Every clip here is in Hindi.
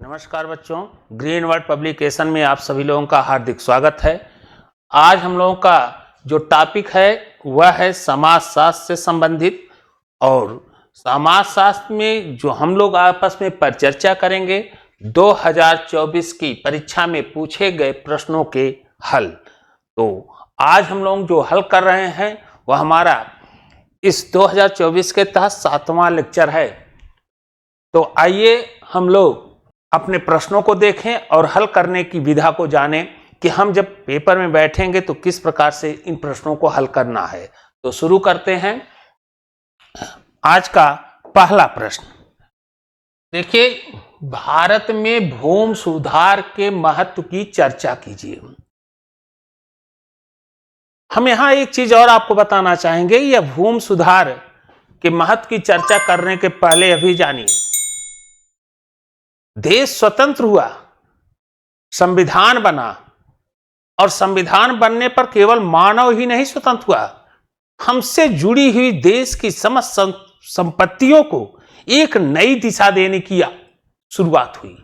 नमस्कार बच्चों, ग्रीन वर्ल्ड पब्लिकेशन में आप सभी लोगों का हार्दिक स्वागत है। आज हम लोगों का जो टॉपिक है वह है समाजशास्त्र से संबंधित, और समाजशास्त्र में जो हम लोग आपस में परिचर्चा करेंगे 2024 की परीक्षा में पूछे गए प्रश्नों के हल। तो आज हम लोग जो हल कर रहे हैं वह हमारा इस 2024 के तहत 7वां लेक्चर है। तो आइए हम लोग अपने प्रश्नों को देखें और हल करने की विधा को जानें कि हम जब पेपर में बैठेंगे तो किस प्रकार से इन प्रश्नों को हल करना है। तो शुरू करते हैं। आज का पहला प्रश्न देखिए, भारत में भूमि सुधार के महत्व की चर्चा कीजिए। हम यहां एक चीज और आपको बताना चाहेंगे, यह भूमि सुधार के महत्व की चर्चा करने के पहले अभी जानिए, देश स्वतंत्र हुआ, संविधान बना, और संविधान बनने पर केवल मानव ही नहीं स्वतंत्र हुआ, हमसे जुड़ी हुई देश की समस्त संपत्तियों को एक नई दिशा देने की शुरुआत हुई।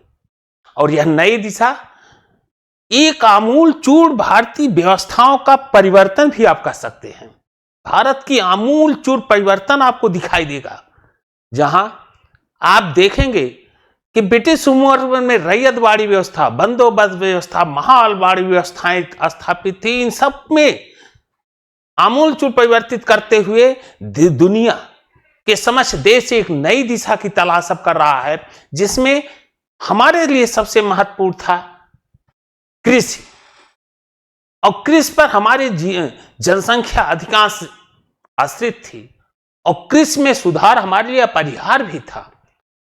और यह नई दिशा एक आमूल चूर भारतीय व्यवस्थाओं का परिवर्तन भी आप कह सकते हैं। भारत की आमूल चूर परिवर्तन आपको दिखाई देगा, जहां आप देखेंगे कि ब्रिटिश उम्र में रैयतवाड़ी व्यवस्था, बंदोबस्त व्यवस्था, महालवाड़ी व्यवस्थाएं स्थापित थी। इन सब में आमूल चूल परिवर्तित करते हुए दुनिया के समक्ष देश एक नई दिशा की तलाश कर रहा है, जिसमें हमारे लिए सबसे महत्वपूर्ण था कृषि। और कृषि पर हमारी जनसंख्या अधिकांश आश्रित थी, और कृषि में सुधार हमारे लिए अपरिहार्य भी था।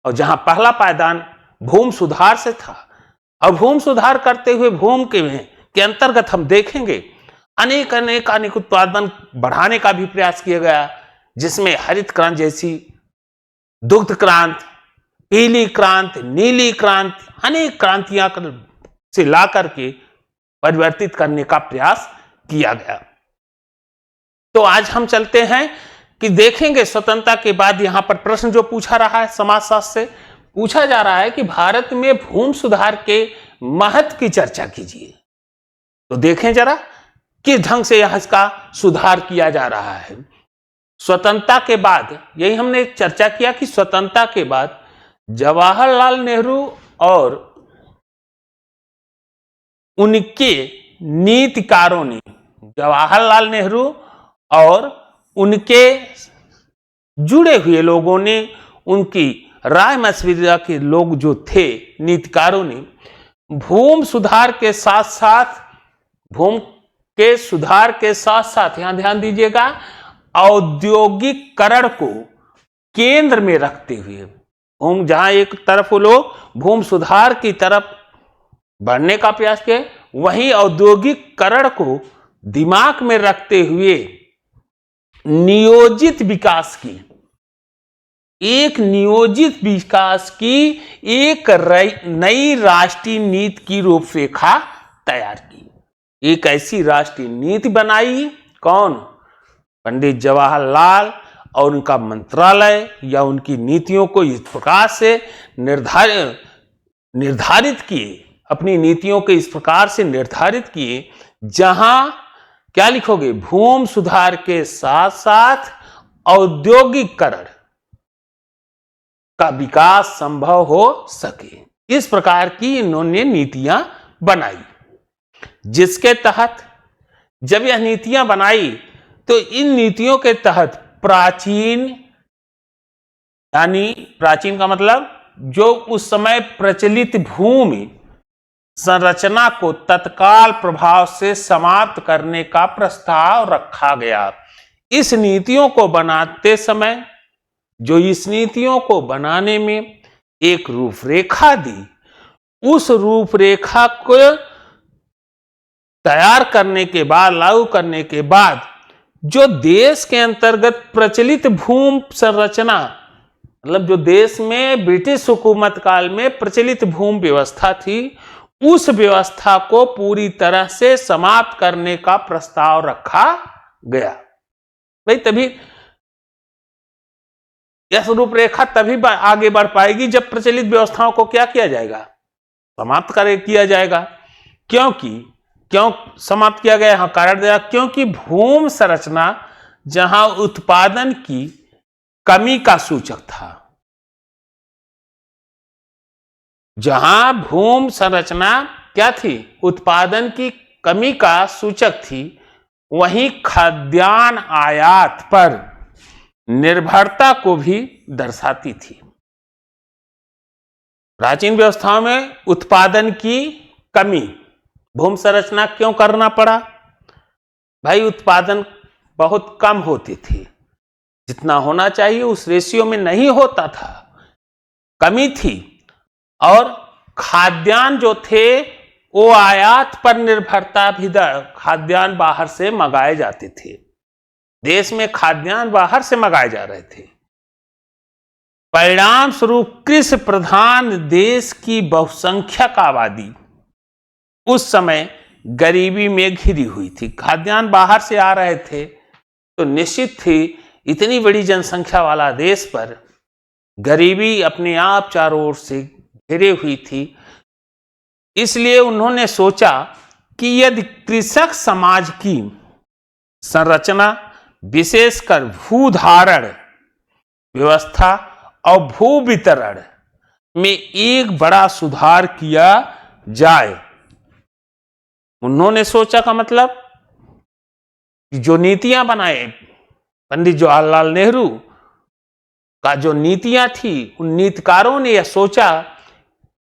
और जहां पहला पायदान भूमि सुधार से था, और भूमि सुधार करते हुए भूमि के अंतर्गत हम देखेंगे अनेक उत्पादन बढ़ाने का भी प्रयास किया गया, जिसमें हरित क्रांति जैसी, दुग्ध क्रांति, पीली क्रांति, नीली क्रांति, अनेक क्रांतियां से ला करके परिवर्तित करने का प्रयास किया गया। तो आज हम चलते हैं कि देखेंगे स्वतंत्रता के बाद यहां पर प्रश्न जो पूछा रहा है, समाजशास्त्र से पूछा जा रहा है कि भारत में भूमि सुधार के महत्व की चर्चा कीजिए। तो देखें जरा किस ढंग से यहां इसका सुधार किया जा रहा है। स्वतंत्रता के बाद, यही हमने चर्चा किया कि स्वतंत्रता के बाद जवाहरलाल नेहरू और उनके नीतिकारों ने, जवाहरलाल नेहरू और उनके जुड़े हुए लोगों ने, उनकी राय मशविरा के लोग जो थे, नीतिकारों ने भूमि सुधार के साथ साथ, भूमि के सुधार के साथ साथ, यहां ध्यान दीजिएगा, औद्योगिकरण को केंद्र में रखते हुए, भूमि जहां एक तरफ वो लोग भूमि सुधार की तरफ बढ़ने का प्रयास किए, वहीं औद्योगिकरण को दिमाग में रखते हुए नियोजित विकास की, एक नियोजित विकास की एक नई राष्ट्रीय नीति की रूपरेखा तैयार की। एक ऐसी राष्ट्रीय नीति बनाई, कौन? पंडित जवाहरलाल और उनका मंत्रालय, या उनकी नीतियों को इस प्रकार से निर्धारित किए, अपनी नीतियों को इस प्रकार से निर्धारित किए, जहां क्या लिखोगे, भूमि सुधार के साथ साथ औद्योगिकरण का विकास संभव हो सके। इस प्रकार की इन्होंने नीतियां बनाई, जिसके तहत जब यह नीतियां बनाई तो इन नीतियों के तहत प्राचीन, यानी प्राचीन का मतलब जो उस समय प्रचलित भूमि संरचना को तत्काल प्रभाव से समाप्त करने का प्रस्ताव रखा गया। इस नीतियों को बनाते समय, जो इस नीतियों को बनाने में एक रूपरेखा दी, उस रूपरेखा को तैयार करने के बाद, लागू करने के बाद, जो देश के अंतर्गत प्रचलित भूमि संरचना, मतलब जो देश में ब्रिटिश हुकूमत काल में प्रचलित भूमि व्यवस्था थी, उस व्यवस्था को पूरी तरह से समाप्त करने का प्रस्ताव रखा गया। भाई तभी यह रूपरेखा तभी आगे बढ़ पाएगी जब प्रचलित व्यवस्थाओं को क्या किया जाएगा, समाप्त किया जाएगा। क्यों समाप्त किया गया, यहां कारण दिया, क्योंकि भूमि संरचना जहां उत्पादन की कमी का सूचक था, जहां भूमि संरचना क्या थी, उत्पादन की कमी का सूचक थी, वहीं खाद्यान्न आयात पर निर्भरता को भी दर्शाती थी। प्राचीन व्यवस्थाओं में उत्पादन की कमी, भूमि संरचना क्यों करना पड़ा? भाई उत्पादन बहुत कम होती थी, जितना होना चाहिए उस रेशियो में नहीं होता था, कमी थी। और खाद्यान्न जो थे वो आयात पर निर्भरता भी, खाद्यान्न बाहर से मंगाए जाते थे, देश में खाद्यान्न बाहर से मंगाए जा रहे थे। परिणाम स्वरूप कृषि प्रधान देश की बहुसंख्यक आबादी उस समय गरीबी में घिरी हुई थी। खाद्यान्न बाहर से आ रहे थे तो निश्चित थी इतनी बड़ी जनसंख्या वाला देश पर गरीबी अपने आप चारों ओर से घिरे हुई थी। इसलिए उन्होंने सोचा कि यदि कृषक समाज की संरचना विशेषकर भूधारण व्यवस्था और भू वितरण में एक बड़ा सुधार किया जाए। उन्होंने सोचा का मतलब कि जो नीतियां बनाए पंडित जवाहरलाल नेहरू का, जो नीतियां थी, उन नीतिकारों ने यह सोचा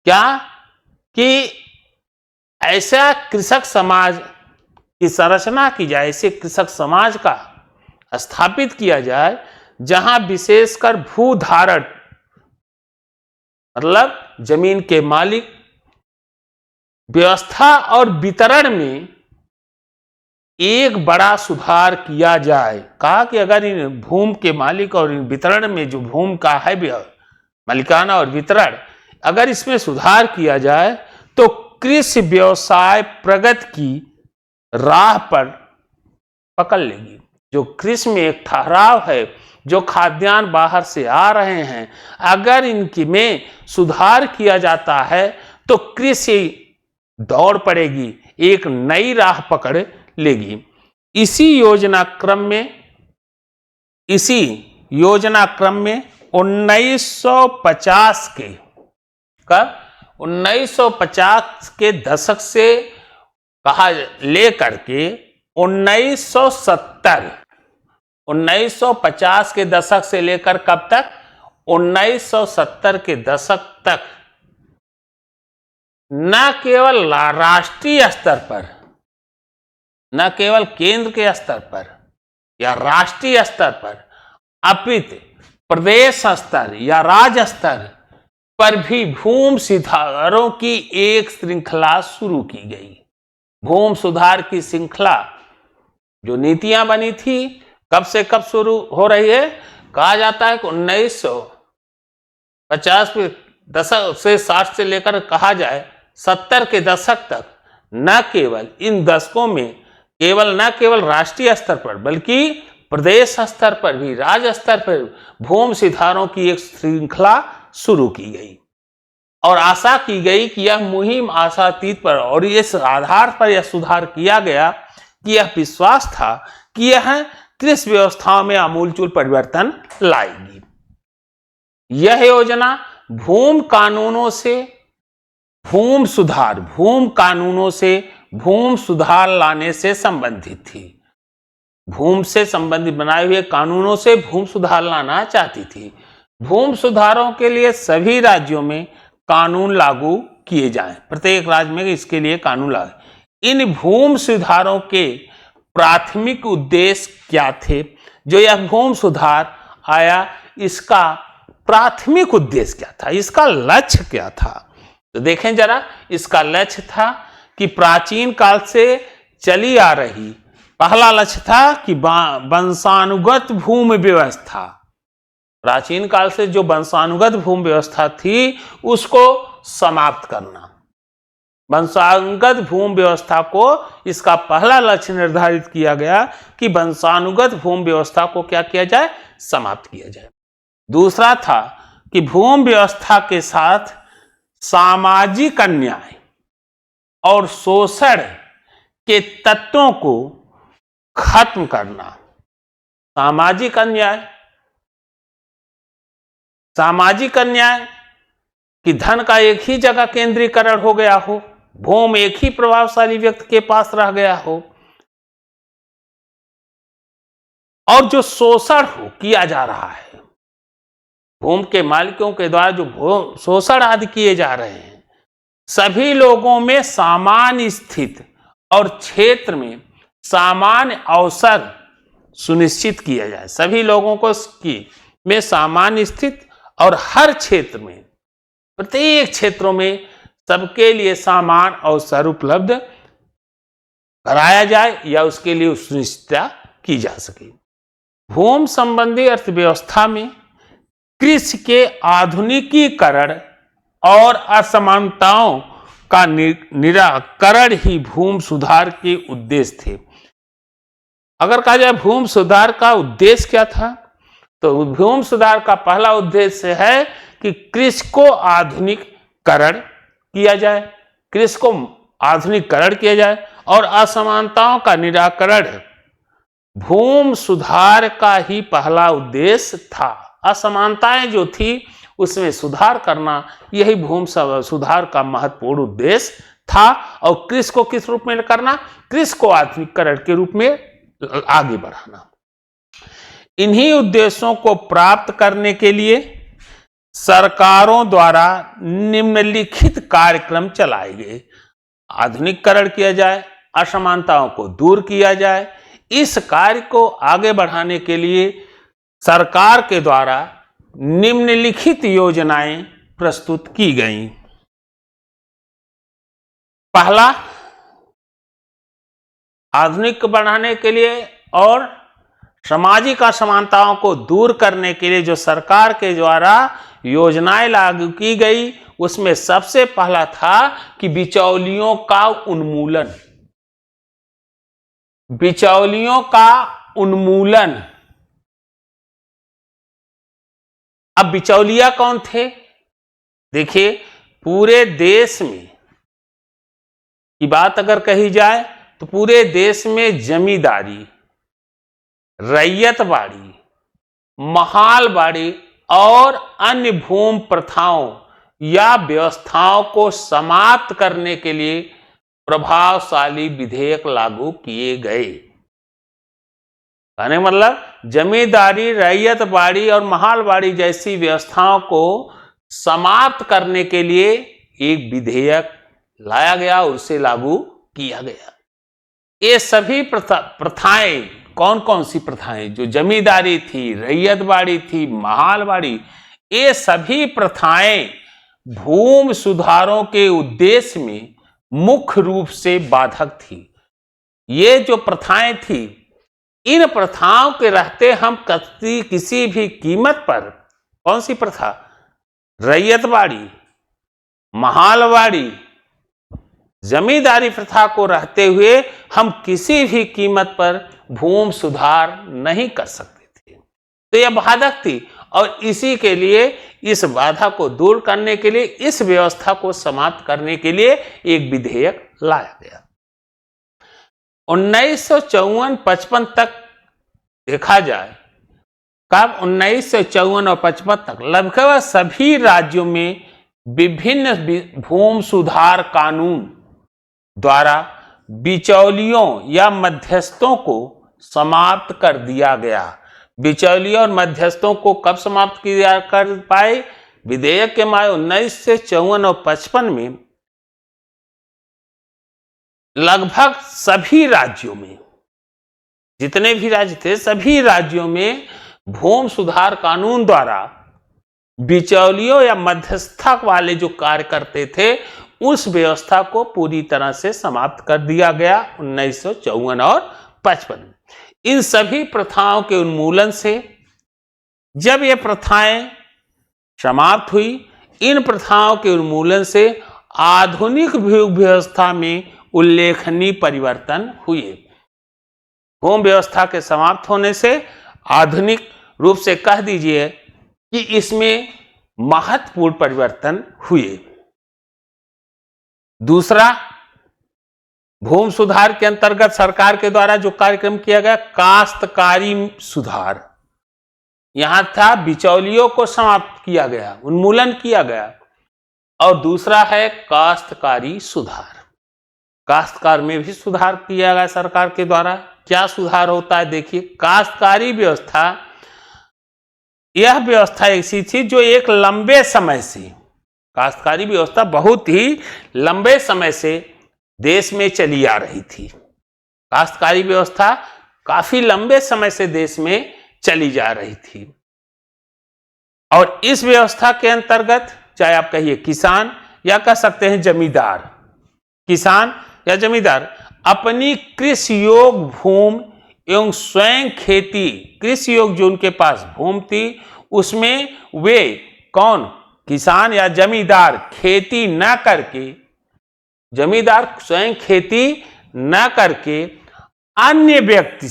क्या कि ऐसा कृषक समाज की संरचना की जाए, ऐसे कृषक समाज का स्थापित किया जाए जहां विशेषकर भूधारण मतलब जमीन के मालिक, व्यवस्था और वितरण में एक बड़ा सुधार किया जाए। कहा कि अगर इन भूमि के मालिक और इन वितरण में जो भूमि का है मालिकाना और वितरण, अगर इसमें सुधार किया जाए तो कृषि व्यवसाय प्रगति की राह पर पकड़ लेगी। जो कृषि में एक ठहराव है, जो खाद्यान्न बाहर से आ रहे हैं, अगर इनकी में सुधार किया जाता है तो कृषि दौड़ पड़ेगी, एक नई राह पकड़ लेगी। इसी योजना क्रम में 1950 के दशक से कहा लेकर के 1950 के दशक से लेकर कब तक, 1970 के दशक तक न केवल राष्ट्रीय स्तर पर, न केवल केंद्र के स्तर पर या राष्ट्रीय स्तर पर, अपितु प्रदेश स्तर या राज्य स्तर पर भी भूमि सुधारों की एक श्रृंखला शुरू की गई। भूमि सुधार की श्रृंखला, जो नीतियां बनी थी, कब से कब शुरू हो रही है? कहा जाता है कि 1950 के दशक से 60 से लेकर कहा जाए 70 के दशक तक न केवल इन दशकों में न केवल राष्ट्रीय स्तर पर बल्कि प्रदेश स्तर पर भी, राज्य स्तर पर भूमि सुधारों की एक श्रृंखला शुरू की गई और आशा की गई कि यह मुहिम आशातीत पर और इस आधार पर यह सुधार किया गया कि यह विश्वास था कि यह कृषि व्यवस्थाओं में आमूलचूल परिवर्तन लाएगी। यह योजना भूमि कानूनों से भूमि सुधार लाने से संबंधित थी। भूमि से संबंधित बनाए हुए कानूनों से भूमि सुधार लाना चाहती थी। भूमि सुधारों के लिए सभी राज्यों में कानून लागू किए जाएं, प्रत्येक राज्य में इसके लिए कानून लागू। इन भूमि सुधारों के प्राथमिक उद्देश्य क्या थे? जो यह भूमि सुधार आया, इसका प्राथमिक उद्देश्य क्या था, इसका लक्ष्य क्या था? तो देखें जरा, इसका लक्ष्य था कि प्राचीन काल से चली आ रही, पहला लक्ष्य था कि वंशानुगत भूमि व्यवस्था, प्राचीन काल से जो वंशानुगत भूमि व्यवस्था थी उसको समाप्त करना। वंशानुगत भूमि व्यवस्था को, इसका पहला लक्ष्य निर्धारित किया गया कि वंशानुगत भूमि व्यवस्था को क्या किया जाए, समाप्त किया जाए। दूसरा था कि भूमि व्यवस्था के साथ सामाजिक अन्याय और शोषण के तत्वों को खत्म करना। सामाजिक अन्याय कि धन का एक ही जगह केंद्रीकरण हो गया हो, भूमि एक ही प्रभावशाली व्यक्ति के पास रह गया हो, और जो शोषण किया जा रहा है, भूमि के मालिकों के द्वारा जो शोषण आदि किए जा रहे हैं, सभी लोगों में सामान्य स्थिति और क्षेत्र में सामान्य अवसर सुनिश्चित किया जाए। सभी लोगों को में सामान्य स्थिति और हर क्षेत्र में, प्रत्येक क्षेत्रों में सबके लिए समान अवसर उपलब्ध कराया जाए या उसके लिए सुनिश्चितता की जा सके। भूमि संबंधी अर्थव्यवस्था में कृषि के आधुनिकीकरण और असमानताओं का निराकरण ही भूमि सुधार के उद्देश्य थे। अगर कहा जाए भूमि सुधार का उद्देश्य क्या था, तो भूमि सुधार का पहला उद्देश्य है कि कृषि को आधुनिकीकरण किया जाए, कृषि को आधुनिकीकरण किया जाए और असमानताओं का निराकरण भूमि सुधार का ही पहला उद्देश्य था। असमानताएं जो थी उसमें सुधार करना, यही भूमि सुधार का महत्वपूर्ण उद्देश्य था। और कृषि को किस रूप में करना, कृषि को आधुनिकीकरण के रूप में आगे बढ़ाना। इन्हीं उद्देश्यों को प्राप्त करने के लिए सरकारों द्वारा निम्नलिखित कार्यक्रम चलाए गए। आधुनिकीकरण किया जाए, असमानताओं को दूर किया जाए। इस कार्य को आगे बढ़ाने के लिए सरकार के द्वारा निम्नलिखित योजनाएं प्रस्तुत की गईं। पहला, आधुनिक बढ़ाने के लिए और सामाजिक असमानताओं को दूर करने के लिए जो सरकार के द्वारा योजनाएं लागू की गई, उसमें सबसे पहला था कि बिचौलियों का उन्मूलन। बिचौलियों का उन्मूलन। अब बिचौलिया कौन थे? देखिए, पूरे देश में की बात अगर कही जाए तो पूरे देश में जमींदारी, रैयतबाड़ी, महालबाड़ी और अन्य भूमि प्रथाओं या व्यवस्थाओं को समाप्त करने के लिए प्रभावशाली विधेयक लागू किए गए। कहने मतलब जमींदारी, रैयतबाड़ी और महालबाड़ी जैसी व्यवस्थाओं को समाप्त करने के लिए एक विधेयक लाया गया और उसे लागू किया गया। ये सभी प्रथाएं, कौन कौन सी प्रथाएं? जो जमींदारी थी, रैयतबाड़ी थी, महालबाड़ी, ये सभी प्रथाएं भूमि सुधारों के उद्देश्य में मुख्य रूप से बाधक थी। ये जो प्रथाएं थी, इन प्रथाओं के रहते हम किसी भी कीमत पर, कौन सी प्रथा? रैयतबाड़ी, महालबाड़ी, जमींदारी प्रथा को रहते हुए हम किसी भी कीमत पर भूमि सुधार नहीं कर सकते थे। तो यह बाधक थी और इसी के लिए, इस बाधा को दूर करने के लिए, इस व्यवस्था को समाप्त करने के लिए एक विधेयक लाया गया। 1954-55 तक देखा जाए, कब? 1954 और 55 तक लगभग सभी राज्यों में विभिन्न भूमि सुधार कानून द्वारा बिचौलियों या मध्यस्थों को समाप्त कर दिया गया। बिचौलियों और मध्यस्थों को कब समाप्त किया कर पाए? विधेयक के माध्यम 1954 और 55 में लगभग सभी राज्यों में, जितने भी राज्य थे, सभी राज्यों में भूमि सुधार कानून द्वारा बिचौलियों या मध्यस्थता वाले जो कार्य करते थे, उस व्यवस्था को पूरी तरह से समाप्त कर दिया गया 1954 और 55 में। इन सभी प्रथाओं के उन्मूलन से, जब ये प्रथाएं समाप्त हुई, इन प्रथाओं के उन्मूलन से आधुनिक व्यवस्था में उल्लेखनीय परिवर्तन हुए। भूमि व्यवस्था के समाप्त होने से आधुनिक रूप से कह दीजिए कि इसमें महत्वपूर्ण परिवर्तन हुए। दूसरा, भूमि सुधार के अंतर्गत सरकार के द्वारा जो कार्यक्रम किया गया, काश्तकारी सुधार, यहां था बिचौलियों को समाप्त किया गया, उन्मूलन किया गया। और दूसरा है काश्तकारी सुधार, काश्तकार में भी सुधार किया गया सरकार के द्वारा। क्या सुधार होता है देखिए, काश्तकारी व्यवस्था, यह व्यवस्था ऐसी थी जो एक लंबे समय से, काश्तकारी व्यवस्था बहुत ही लंबे समय से देश में चली आ रही थी। काश्तकारी व्यवस्था काफी लंबे समय से देश में चली जा रही थी। और इस व्यवस्था के अंतर्गत चाहे आप कहिए किसान या कह सकते हैं जमींदार, किसान या जमींदार अपनी कृषि योग भूमि एवं स्वयं खेती, कृषि योग जो उनके पास भूमि थी उसमें वे कौन, किसान या जमींदार खेती न करके, जमींदार स्वयं खेती न करके अन्य व्यक्ति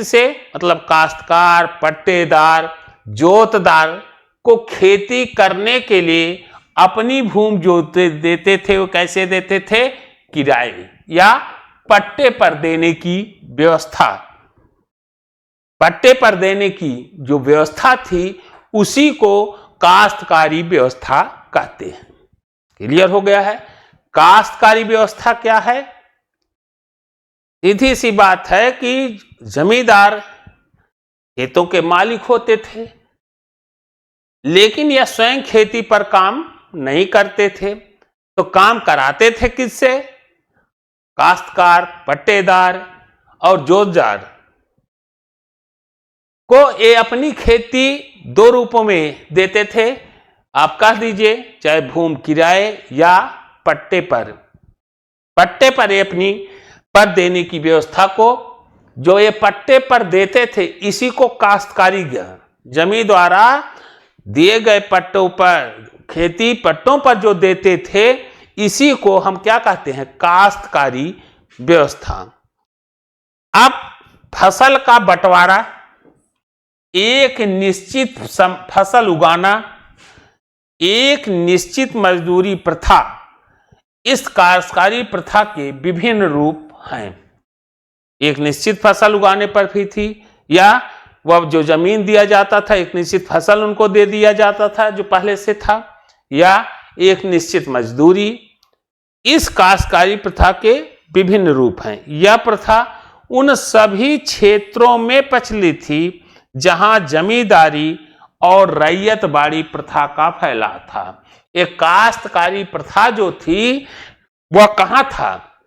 से मतलब काश्तकार, पट्टेदार, जोतदार को खेती करने के लिए अपनी भूमि जो देते थे वो कैसे देते थे, किराए या पट्टे पर देने की व्यवस्था, पट्टे पर देने की जो व्यवस्था थी उसी को काश्तकारी व्यवस्था कहते हैं। क्लियर हो गया है? काश्तकारी व्यवस्था क्या है? सीधी सी बात है कि जमींदार खेतों के मालिक होते थे, लेकिन यह स्वयं खेती पर काम नहीं करते थे, तो काम कराते थे किससे? काश्तकार, पट्टेदार और जोतदार को ये अपनी खेती दो रूपों में देते थे। आप कह दीजिए चाहे भूमि किराए या पट्टे पर, पट्टे पर ये अपनी पर देने की व्यवस्था को, जो ये पट्टे पर देते थे इसी को काश्तकारी, जमीन द्वारा दिए गए पट्टों पर, खेती पट्टों पर जो देते थे इसी को हम क्या कहते हैं, काश्तकारी व्यवस्था। अब फसल का बंटवारा, एक निश्चित फसल उगाना, एक निश्चित मजदूरी प्रथा, इस काश्तकारी प्रथा के विभिन्न रूप हैं। एक निश्चित फसल उगाने पर भी थी, या वह जो जमीन दिया जाता था एक निश्चित फसल उनको दे दिया जाता था जो पहले से था, या एक निश्चित मजदूरी। इस काश्तकारी प्रथा के विभिन्न रूप हैं। यह प्रथा उन सभी क्षेत्रों में प्रचलित थी जहां जमींदारी और रैयतबाड़ी प्रथा का फैलाव था। एक काश्तकारी प्रथा जो थी वह कहां था?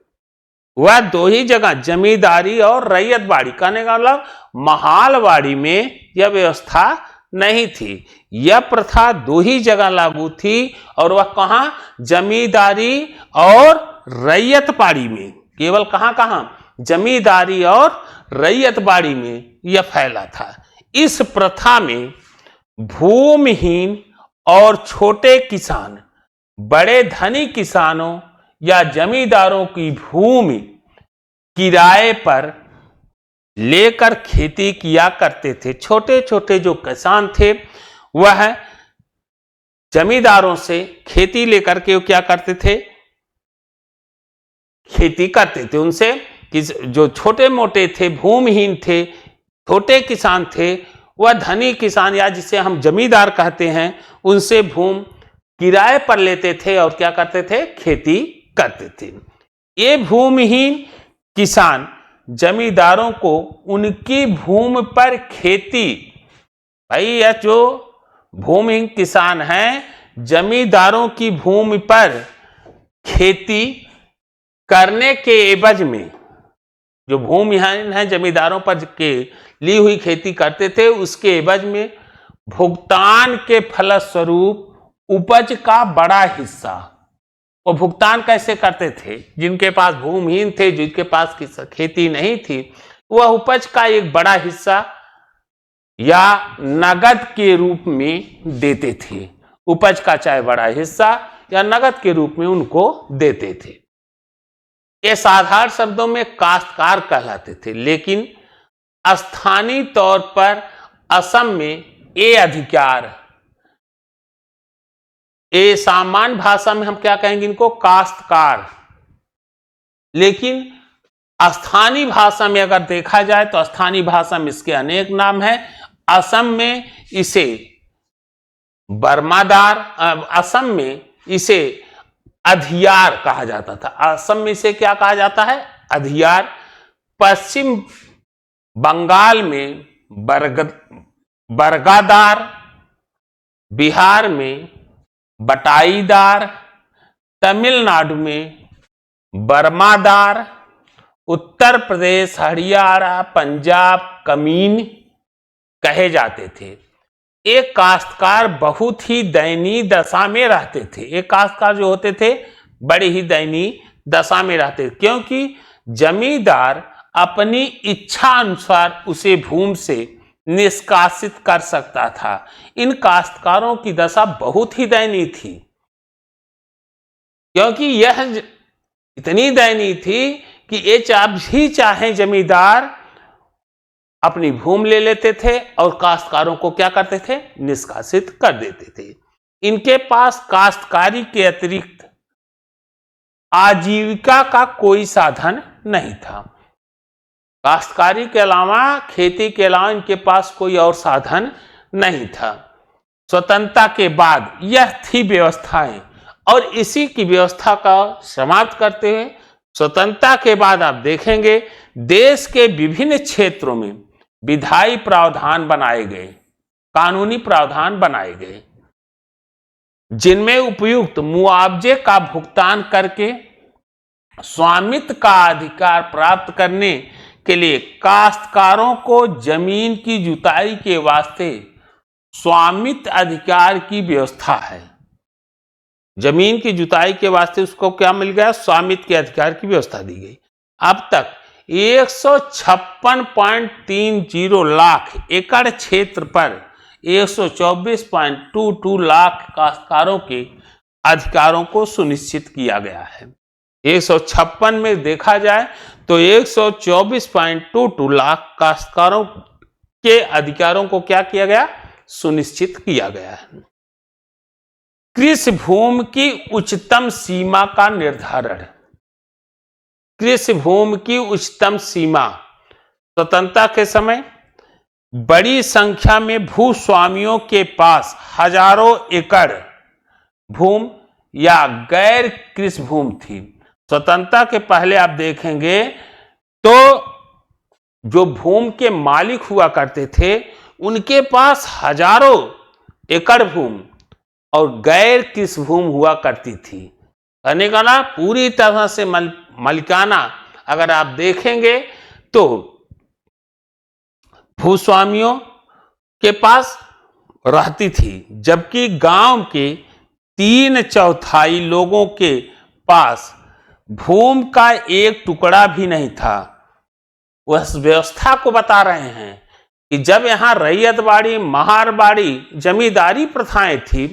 वह दो ही जगह, जमींदारी और रैयतबाड़ी, कहने का मतलब महालवाड़ी में यह व्यवस्था नहीं थी। यह प्रथा दो ही जगह लागू थी, और वह कहां? जमींदारी और रैयतबाड़ी में। केवल कहां कहां? जमींदारी और रैयतबाड़ी में यह फैला था। इस प्रथा में भूमिहीन और छोटे किसान बड़े धनी किसानों या जमींदारों की भूमि किराए पर लेकर खेती किया करते थे। छोटे छोटे जो किसान थे वह जमींदारों से खेती लेकर के क्या करते थे? खेती करते थे उनसे। जो छोटे मोटे थे, भूमिहीन थे, छोटे किसान थे, वह धनी किसान या जिसे हम जमींदार कहते हैं उनसे भूमि किराए पर लेते थे और क्या करते थे? खेती करते थे। ये भूमिहीन किसान जमींदारों को उनकी भूमि पर खेती, भाई यह जो भूमिहीन किसान हैं जमींदारों की भूमि पर खेती करने के एवज में, जो भूमिहीन है जमींदारों पर के ली हुई खेती करते थे उसके एवज में भुगतान के फलस्वरूप उपज का बड़ा हिस्सा, वो भुगतान कैसे करते थे? जिनके पास भूमिहीन थे, जिनके पास खेती नहीं थी, वह उपज का एक बड़ा हिस्सा या नगद के रूप में देते थे। उपज का चाहे बड़ा हिस्सा या नगद के रूप में उनको देते थे। ये साधारण शब्दों में काश्तकार कहलाते थे, लेकिन स्थानीय तौर पर असम में ये अधिकार ये सामान्य भाषा में हम क्या कहेंगे इनको, काश्तकार। लेकिन स्थानीय भाषा में अगर देखा जाए तो स्थानीय भाषा में इसके अनेक नाम हैं। असम में इसे बर्मादार, असम में इसे अधियार कहा जाता था। असम में इसे क्या कहा जाता है, अधियार। पश्चिम बंगाल में बरगादार, बिहार में बटाईदार, तमिलनाडु में बर्मादार, उत्तर प्रदेश, हरियाणा, पंजाब कमीन कहे जाते थे। एक काश्तकार बहुत ही दयनीय दशा में रहते थे। एक काश्तकार जो होते थे बड़े ही दयनीय दशा में रहते थे, क्योंकि जमींदार अपनी इच्छा अनुसार उसे भूमि से निष्कासित कर सकता था। इन काश्तकारों की दशा बहुत ही दयनीय थी, क्योंकि यह इतनी दयनीय थी कि ये भी चाहे जमींदार अपनी भूमि ले लेते थे और काश्तकारों को क्या करते थे, निष्कासित कर देते थे। इनके पास काश्तकारी के अतिरिक्त आजीविका का कोई साधन नहीं था। काश्तकारी के अलावा, खेती के अलावा इनके पास कोई और साधन नहीं था। स्वतंत्रता के बाद यह थी व्यवस्थाएं, और इसी की व्यवस्था का समाप्त करते हुए स्वतंत्रता के बाद आप देखेंगे देश के विभिन्न क्षेत्रों में विधायी प्रावधान बनाए गए, कानूनी प्रावधान बनाए गए, जिनमें उपयुक्त मुआवजे का भुगतान करके स्वामित्व का अधिकार प्राप्त करने के लिए काश्तकारों को जमीन की जुताई के वास्ते स्वामित्व अधिकार की व्यवस्था है। जमीन की जुताई के वास्ते उसको क्या मिल गया, स्वामित्व के अधिकार की व्यवस्था दी गई। अब तक 156.30 लाख एकड़ क्षेत्र पर 124.22 लाख काश्तकारों के अधिकारों को सुनिश्चित किया गया है। 156 में देखा जाए तो 124.22 लाख काश्तकारों के अधिकारों को क्या किया गया, सुनिश्चित किया गया है। कृषि भूमि की उच्चतम सीमा का निर्धारण। कृषि भूमि की उच्चतम सीमा स्वतंत्रता के समय बड़ी संख्या में भूस्वामियों के पास हजारों एकड़ भूमि या गैर कृषि भूमि थी। स्वतंत्रता के पहले आप देखेंगे तो जो भूमि के मालिक हुआ करते थे उनके पास हजारों एकड़ भूमि और गैर कृषि भूमि हुआ करती थी। कहने का ना, पूरी तरह से मालिकाना अगर आप देखेंगे तो भूस्वामियों के पास रहती थी, जबकि गांव के 3/4 लोगों के पास भूमि का एक टुकड़ा भी नहीं था। वह व्यवस्था को बता रहे हैं कि जब यहां रैयतबाड़ी, महारबाड़ी, जमींदारी प्रथाएं थी,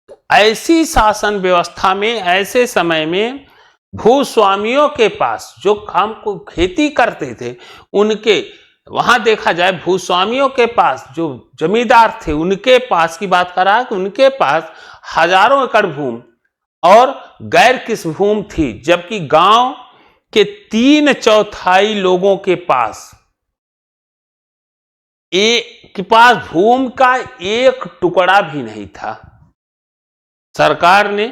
तो ऐसी शासन व्यवस्था में, ऐसे समय में भूस्वामियों के पास जो काम को खेती करते थे उनके, वहां देखा जाए भूस्वामियों के पास जो जमींदार थे उनके पास की बात कर रहा है कि उनके पास हजारों एकड़ भूमि और गैर कृषि भूमि थी, जबकि गांव के 3/4 लोगों के पास भूमि का एक टुकड़ा भी नहीं था। सरकार ने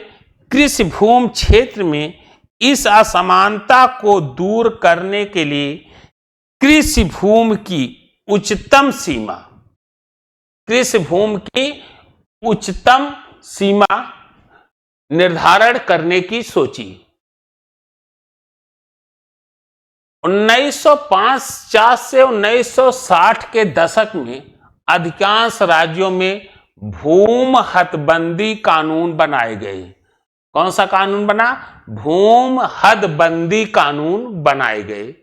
कृषि भूमि क्षेत्र में इस असमानता को दूर करने के लिए कृषि भूमि की उच्चतम सीमा, कृषि भूमि की उच्चतम सीमा निर्धारण करने की सोची। 1950 से 1960 के दशक में अधिकांश राज्यों में भूमि हदबंदी कानून बनाए गए। कौन सा कानून बना? भूमि हदबंदी कानून बनाए गए।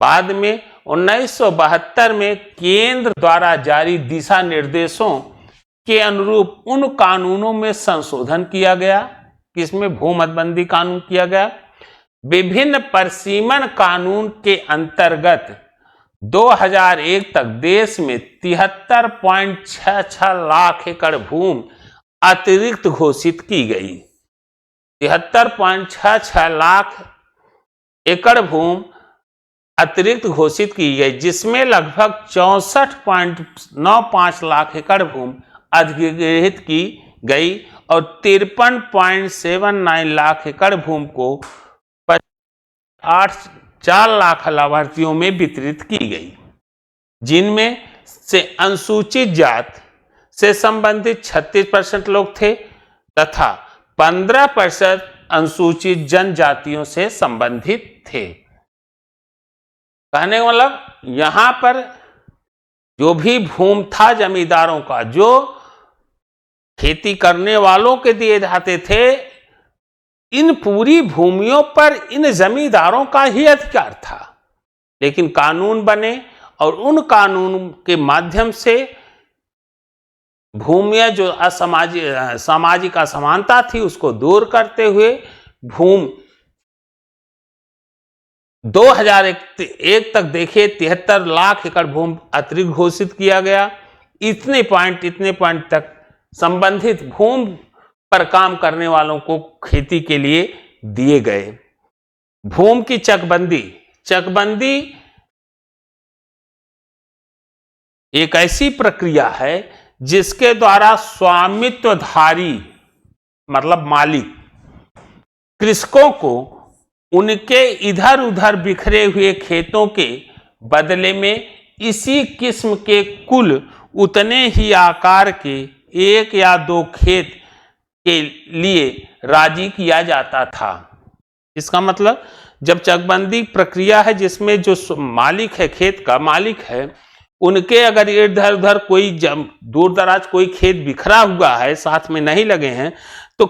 बाद में 1972 में केंद्र द्वारा जारी दिशा निर्देशों के अनुरूप उन कानूनों में संशोधन किया गया, किसमें भूमि हदबंदी कानून किया गया। विभिन्न परिसीमन कानून के अंतर्गत 2001 तक देश में 73.66 लाख एकड़ भूमि अतिरिक्त घोषित की गई। 73.66 लाख एकड़ भूमि अतिरिक्त घोषित की गई, जिसमें लगभग 64.95 लाख एकड़ भूमि अधिग्रहित की गई और 53.79 लाख एकड़ भूमि को 4 लाख लाभार्थियों में वितरित की गई, जिनमें से अनुसूचित जाति से संबंधित 36% लोग थे तथा 15% अनुसूचित जनजातियों से संबंधित थे। कहने का मतलब यहां पर जो भी भूमि था जमींदारों का, जो खेती करने वालों के दिए जाते थे, इन पूरी भूमियों पर इन जमींदारों का ही अधिकार था। लेकिन कानून बने और उन कानून के माध्यम से भूमियां जो सामाजिक असमानता थी उसको दूर करते हुए भूमि 2001 तक देखिए 73 लाख एकड़ भूमि अतिरिक्त घोषित किया गया। इतने पॉइंट तक संबंधित भूमि पर काम करने वालों को खेती के लिए दिए गए। भूमि की चकबंदी एक ऐसी प्रक्रिया है जिसके द्वारा स्वामित्वधारी मतलब मालिक कृषकों को उनके इधर उधर बिखरे हुए खेतों के बदले में इसी किस्म के कुल उतने ही आकार के 1 या 2 खेत के लिए राजी किया जाता था। इसका मतलब जब चकबंदी प्रक्रिया है जिसमें जो मालिक है, खेत का मालिक है, उनके अगर इधर उधर कोई दूर दराज कोई खेत बिखरा हुआ है, साथ में नहीं लगे हैं, तो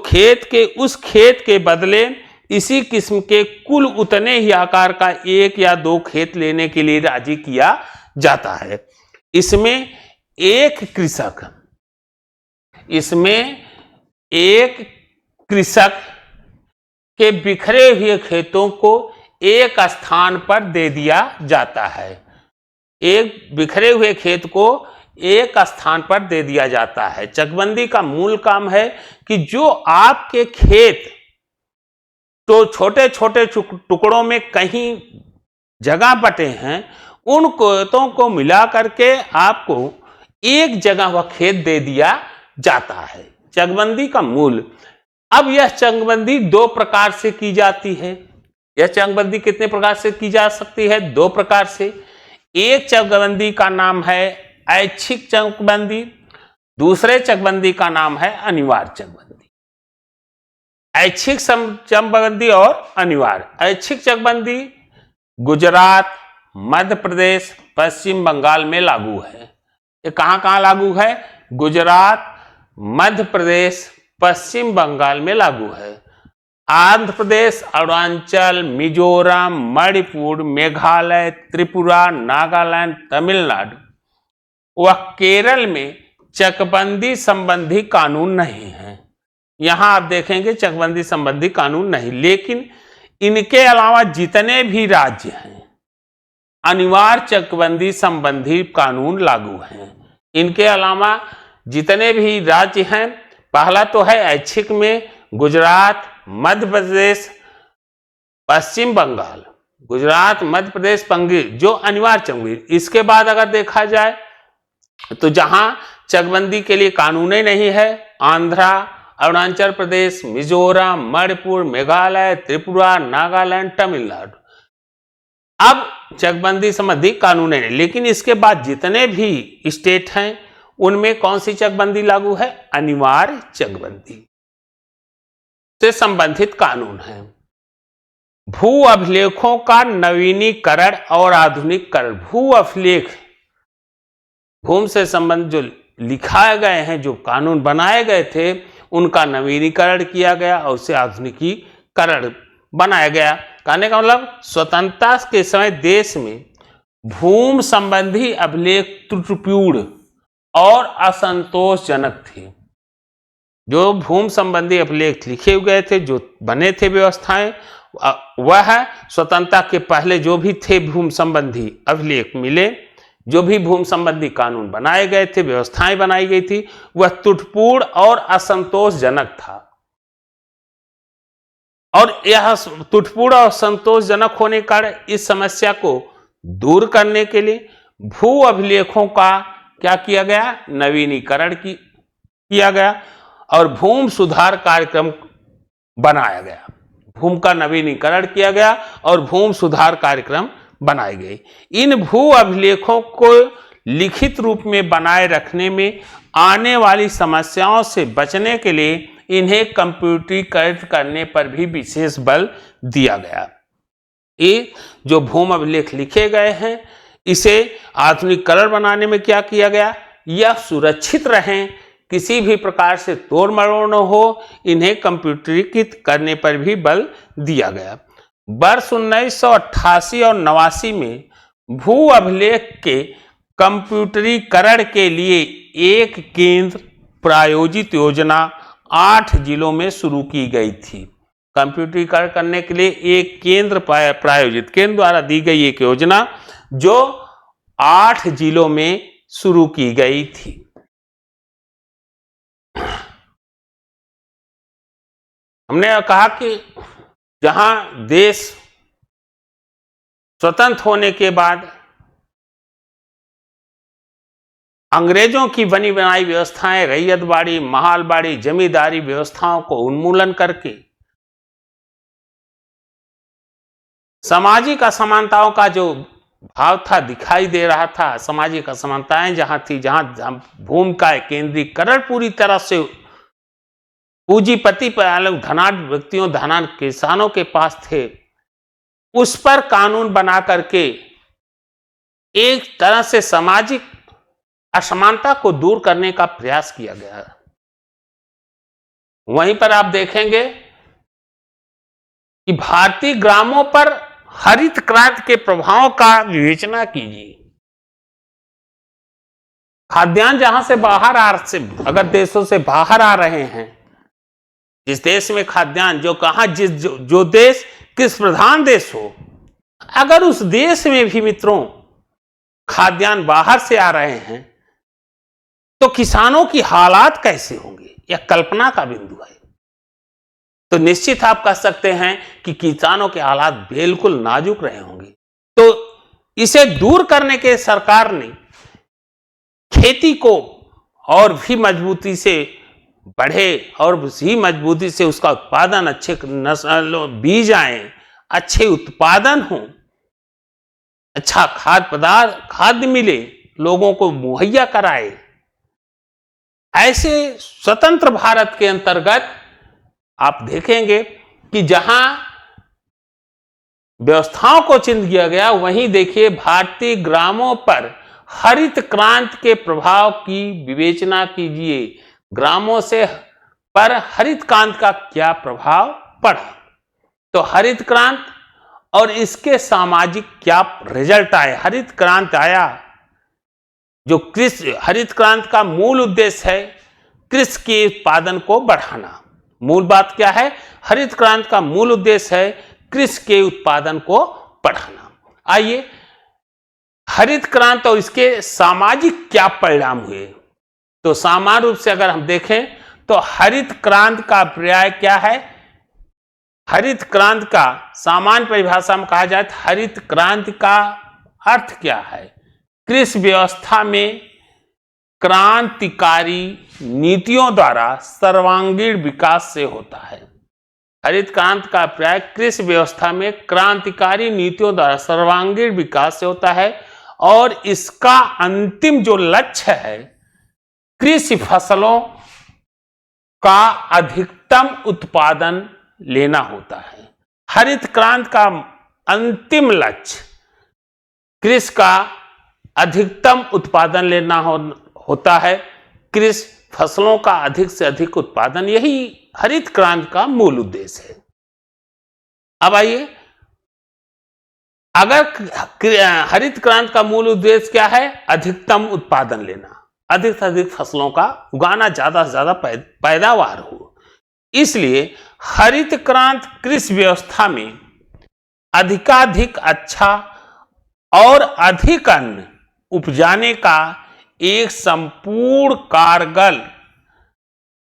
उस खेत के बदले इसी किस्म के कुल उतने ही आकार का 1 या 2 खेत लेने के लिए राजी किया जाता है। इसमें एक कृषक के बिखरे हुए खेतों को एक स्थान पर दे दिया जाता है। एक बिखरे हुए खेत को एक स्थान पर दे दिया जाता है। चकबंदी का मूल काम है कि जो आपके खेत तो छोटे छोटे टुकड़ों में कहीं जगह बटे हैं, उन खेतों को मिला करके आपको एक जगह वह खेत दे दिया जाता है। चकबंदी का मूल। अब यह चकबंदी 2 प्रकार से की जाती है। यह चकबंदी कितने प्रकार से की जा सकती है? 2 प्रकार से। एक चकबंदी का नाम है ऐच्छिक चकबंदी, दूसरे चकबंदी का नाम है अनिवार्य चकबंदी। ऐच्छिक चकबंदी और अनिवार्य। ऐच्छिक चकबंदी गुजरात, मध्य प्रदेश, पश्चिम बंगाल में लागू है। ये कहां लागू है? गुजरात, मध्य प्रदेश, पश्चिम बंगाल में लागू है। आंध्र प्रदेश, अरुणाचल, मिजोरम, मणिपुर, मेघालय, त्रिपुरा, नागालैंड, तमिलनाडु व केरल में चकबंदी संबंधी कानून नहीं है। यहां आप देखेंगे चकबंदी संबंधी कानून नहीं, लेकिन इनके अलावा जितने भी राज्य हैं अनिवार्य चकबंदी संबंधी कानून लागू हैं। इनके अलावा जितने भी राज्य हैं, पहला तो है ऐच्छिक में गुजरात, मध्य प्रदेश, पश्चिम बंगाल। गुजरात, मध्य प्रदेश, बंगाल जो अनिवार्य चकबंदी। इसके बाद अगर देखा जाए तो जहां चकबंदी के लिए कानून ही नहीं है, आंध्रा, अरुणाचल प्रदेश, मिजोरम, मणिपुर, मेघालय, त्रिपुरा, नागालैंड, तमिलनाडु। अब चकबंदी संबंधी कानून है, लेकिन इसके बाद जितने भी स्टेट हैं उनमें कौन सी चकबंदी लागू है? अनिवार्य चकबंदी से संबंधित कानून है। भू अभिलेखों का नवीनीकरण और आधुनिकीकरण। भू अभिलेख, भूमि से संबंधित जो लिखाए गए हैं, जो कानून बनाए गए थे, उनका नवीनीकरण किया गया और उसे आधुनिकीकरण बनाया गया। कहने का मतलब स्वतंत्रता के समय देश में भूमि संबंधी अभिलेख त्रुटिपूर्ण और असंतोषजनक थे। जो भूमि संबंधी अभिलेख लिखे गए थे, जो बने थे व्यवस्थाएं, वह स्वतंत्रता के पहले जो भी थे भूमि संबंधी अभिलेख मिले, जो भी भूमि संबंधी कानून बनाए गए थे, व्यवस्थाएं बनाई गई थी, वह त्रुटिपूर्ण और असंतोषजनक था। और यह त्रुटिपूर्ण और संतोषजनक होने के कारण इस समस्या को दूर करने के लिए भू अभिलेखों का क्या किया गया, नवीनीकरण किया गया और भूमि सुधार कार्यक्रम बनाया गया। भूमि का नवीनीकरण किया गया और भूमि सुधार कार्यक्रम बनाए गए। इन भू अभिलेखों को लिखित रूप में बनाए रखने में आने वाली समस्याओं से बचने के लिए इन्हें कंप्यूटरीकृत करने पर भी विशेष बल दिया गया। ये जो भूमि अभिलेख लिखे गए हैं, इसे आधुनिकीकरण बनाने में क्या किया गया, यह सुरक्षित रहें, किसी भी प्रकार से तोड़ मरोड़ न हो, इन्हें कंप्यूटरीकृत करने पर भी बल दिया गया। वर्ष 1988 और 89 में भू अभिलेख के कंप्यूटरीकरण के लिए एक केंद्र प्रायोजित योजना 8 जिलों में शुरू की गई थी। कंप्यूटरीकरण करने के लिए एक केंद्र प्रायोजित, केंद्र द्वारा दी गई एक योजना जो 8 जिलों में शुरू की गई थी। हमने कहा कि जहां देश स्वतंत्र होने के बाद अंग्रेजों की बनी बनाई व्यवस्थाएं, रैयतबाड़ी, महालबाड़ी, जमींदारी व्यवस्थाओं को उन्मूलन करके सामाजिक असमानताओं का जो भाव था दिखाई दे रहा था, सामाजिक असमानताएं जहां थी, जहां भूमि का केंद्रीकरण पूरी तरह से पूंजीपति पर, धनाढ्य व्यक्तियों, धनाढ्य किसानों के पास थे, उस पर कानून बना करके एक तरह से सामाजिक असमानता को दूर करने का प्रयास किया गया। वहीं पर आप देखेंगे कि भारतीय ग्रामों पर हरित क्रांति के प्रभावों का विवेचना कीजिए। खाद्यान्न जहां से बाहर अगर देशों से बाहर आ रहे हैं, जिस देश में खाद्यान्न जो देश कृषि प्रधान देश हो, अगर उस देश में भी मित्रों खाद्यान्न बाहर से आ रहे हैं तो किसानों की हालात कैसे होंगे, यह कल्पना का बिंदु है। तो निश्चित आप कह सकते हैं कि किसानों के हालात बिल्कुल नाजुक रहे होंगे। तो इसे दूर करने के सरकार ने खेती को और भी मजबूती से बढ़े और उसी मजबूती से उसका उत्पादन, अच्छे नस्ल बीज आए, अच्छे उत्पादन हो, अच्छा खाद्य मिले, लोगों को मुहैया कराए। ऐसे स्वतंत्र भारत के अंतर्गत आप देखेंगे कि जहां व्यवस्थाओं को चिन्ह किया गया, वहीं देखिए भारतीय ग्रामों पर हरित क्रांति के प्रभाव की विवेचना कीजिए। ग्रामों से पर हरित क्रांति का क्या प्रभाव पड़ा, तो हरित क्रांति और इसके सामाजिक क्या रिजल्ट आए। हरित क्रांति आया, जो हरित क्रांति का मूल उद्देश्य है कृषि के उत्पादन को बढ़ाना। मूल बात क्या है, हरित क्रांति का मूल उद्देश्य है कृषि के उत्पादन को बढ़ाना। आइए हरित क्रांति और इसके सामाजिक क्या परिणाम हुए, तो सामान्य रूप से अगर हम देखें तो हरित क्रांति का पर्याय क्या है। हरित क्रांति का सामान्य परिभाषा में कहा जाए तो हरित क्रांति का अर्थ क्या है, कृषि व्यवस्था में क्रांतिकारी नीतियों द्वारा सर्वांगीण विकास से होता है। हरित क्रांति का पर्याय कृषि व्यवस्था में क्रांतिकारी नीतियों द्वारा सर्वांगीण विकास से होता है और इसका अंतिम जो लक्ष्य है कृषि फसलों का अधिकतम उत्पादन लेना होता है। हरित क्रांति का अंतिम लक्ष्य कृषि का अधिकतम उत्पादन लेना होता है, कृषि फसलों का अधिक से अधिक उत्पादन, यही हरित क्रांति का मूल उद्देश्य है। अब आइए, अगर हरित क्रांति का मूल उद्देश्य क्या है, अधिकतम उत्पादन लेना, अधिक से अधिक फसलों का उगाना, ज्यादा से ज्यादा पैदावार हो, इसलिए हरित क्रांति कृषि व्यवस्था में अधिकाधिक अच्छा और अधिक अन्न उपजाने का एक संपूर्ण कारगर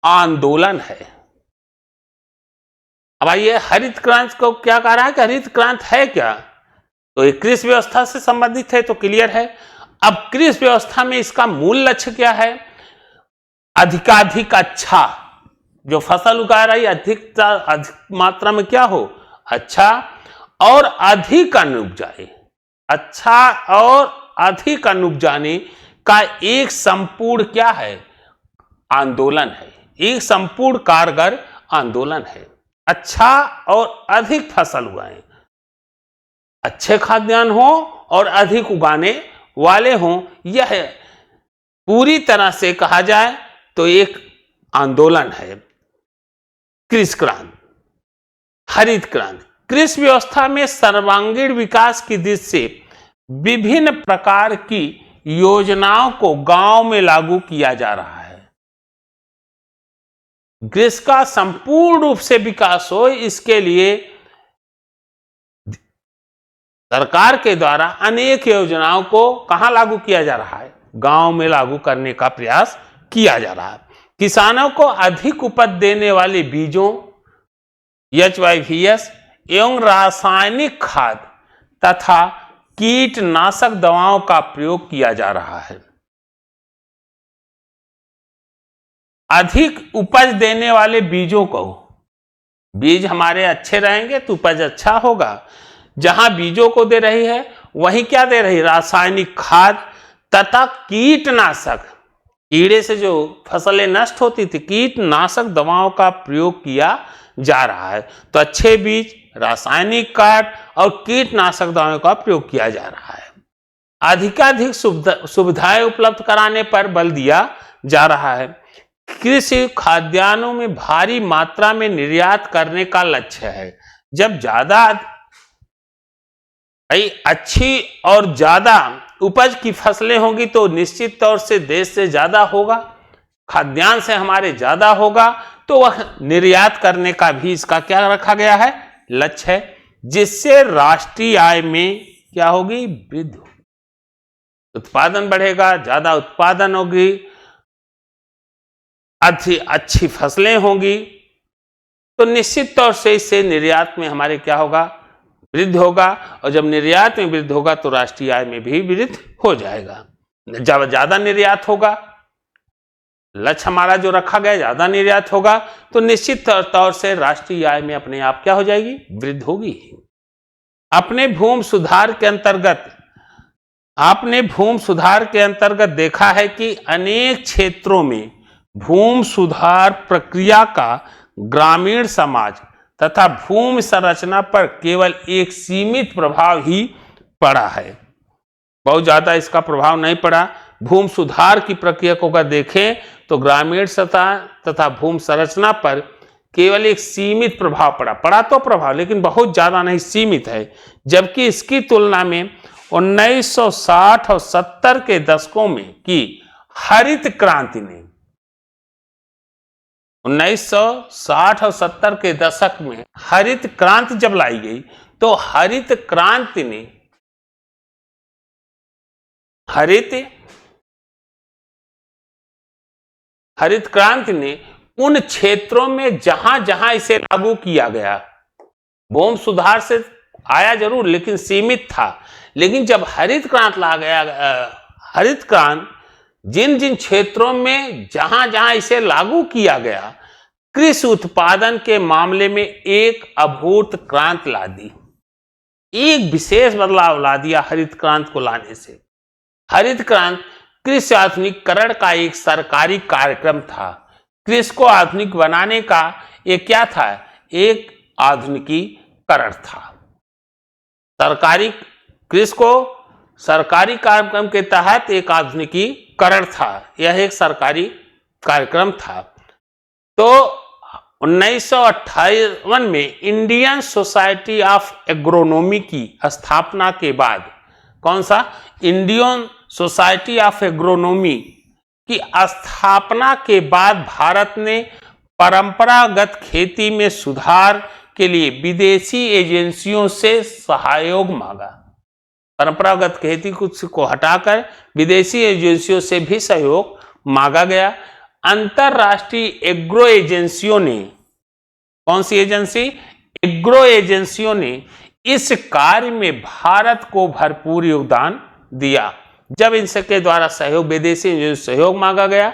आंदोलन है। अब आइए, हरित क्रांति को क्या कह रहा है कि हरित क्रांति है क्या? तो ये कृषि व्यवस्था से संबंधित है, तो क्लियर है। अब कृषि व्यवस्था में इसका मूल लक्ष्य क्या है? अधिकाधिक अच्छा, जो फसल उगा रही अधिक मात्रा में क्या हो? अच्छा और अधिक अन्न उपजाए। अच्छा और अधिक अन्न उपजाने का एक संपूर्ण क्या है? आंदोलन है, एक संपूर्ण कारगर आंदोलन है। अच्छा और अधिक फसल उगाएं, अच्छे खाद्यान्न हो और अधिक उगाने वाले हों, यह पूरी तरह से कहा जाए तो एक आंदोलन है कृषि क्रांति, हरित क्रांति। कृषि व्यवस्था में सर्वांगीण विकास की दृष्टि से विभिन्न प्रकार की योजनाओं को गांव में लागू किया जा रहा है। कृषि का संपूर्ण रूप से विकास हो, इसके लिए सरकार के द्वारा अनेक योजनाओं को कहां लागू किया जा रहा है? गांव में लागू करने का प्रयास किया जा रहा है। किसानों को अधिक उपज देने वाले बीजों HYVS एवं रासायनिक खाद तथा कीटनाशक दवाओं का प्रयोग किया जा रहा है। अधिक उपज देने वाले बीजों को, बीज हमारे अच्छे रहेंगे तो उपज अच्छा होगा। जहां बीजों को दे रही है वहीं क्या दे रही? रासायनिक खाद तथा कीटनाशक, कीड़े से जो फसलें नष्ट होती थी, कीटनाशक दवाओं का प्रयोग किया जा रहा है। तो अच्छे बीज, रासायनिक खाद और कीटनाशक दवाओं का प्रयोग किया जा रहा है। अधिकाधिक सुविधाएं उपलब्ध कराने पर बल दिया जा रहा है। कृषि खाद्यान्नों में भारी मात्रा में निर्यात करने का लक्ष्य है। जब ज्यादा अच्छी और ज्यादा उपज की फसलें होंगी तो निश्चित तौर से देश से ज्यादा होगा, खाद्यान्न से हमारे ज्यादा होगा, तो वह निर्यात करने का भी इसका क्या रखा गया है? लक्ष्य है, जिससे राष्ट्रीय आय में क्या होगी? वृद्धि होगी, उत्पादन बढ़ेगा, ज्यादा उत्पादन होगी, अच्छी फसलें होंगी, तो निश्चित तौर से इससे निर्यात में हमारे क्या होगा? वृद्धि होगा। और जब निर्यात में वृद्धि होगा तो राष्ट्रीय आय में भी वृद्धि हो जाएगा। जब ज्यादा निर्यात होगा, लक्ष्य हमारा जो रखा गया ज्यादा निर्यात होगा, तो निश्चित तौर से राष्ट्रीय आय में अपने आप क्या हो जाएगी? वृद्धि होगी। आपने भूमि सुधार के अंतर्गत देखा है कि अनेक क्षेत्रों में भूमि सुधार प्रक्रिया का ग्रामीण समाज तथा भूमि संरचना पर केवल एक सीमित प्रभाव ही पड़ा है, बहुत ज्यादा इसका प्रभाव नहीं पड़ा। भूमि सुधार की प्रक्रिया को अगर देखें तो ग्रामीण सतह तथा भूमि संरचना पर केवल एक सीमित प्रभाव पड़ा तो प्रभाव, लेकिन बहुत ज्यादा नहीं, सीमित है। जबकि इसकी तुलना में 1960 और 70 के दशकों में की हरित क्रांति ने, 1960 और 70 के दशक में हरित क्रांति जब लाई गई तो हरित क्रांति ने उन क्षेत्रों में जहां जहां इसे लागू किया गया, भूमि सुधार से आया जरूर लेकिन सीमित था, लेकिन जब हरित क्रांति ला गया, हरित क्रांति जिन जिन क्षेत्रों में जहां जहां इसे लागू किया गया, कृषि उत्पादन के मामले में एक अभूत क्रांति ला दी, एक विशेष बदलाव ला दिया हरित क्रांति को लाने से। हरित क्रांति कृषि आधुनिकीकरण का एक सरकारी कार्यक्रम था। कृषि को आधुनिक बनाने का एक क्या था? एक आधुनिकीकरण था। कृषि को सरकारी कार्यक्रम के तहत एक आधुनिकीकरण था, यह एक सरकारी कार्यक्रम था। तो 1958 में इंडियन सोसाइटी ऑफ एग्रोनॉमी की स्थापना के बाद, कौन सा? इंडियन सोसाइटी ऑफ एग्रोनॉमी की स्थापना के बाद भारत ने परंपरागत खेती में सुधार के लिए विदेशी एजेंसियों से सहयोग मांगा। परंपरागत खेती को हटाकर विदेशी एजेंसियों से भी सहयोग मांगा गया। अंतरराष्ट्रीय एग्रो एजेंसियों ने, कौन सी एजेंसी? एग्रो एजेंसियों ने इस कार्य में भारत को भरपूर योगदान दिया। जब इनके द्वारा सहयोग, विदेशी सहयोग मांगा गया,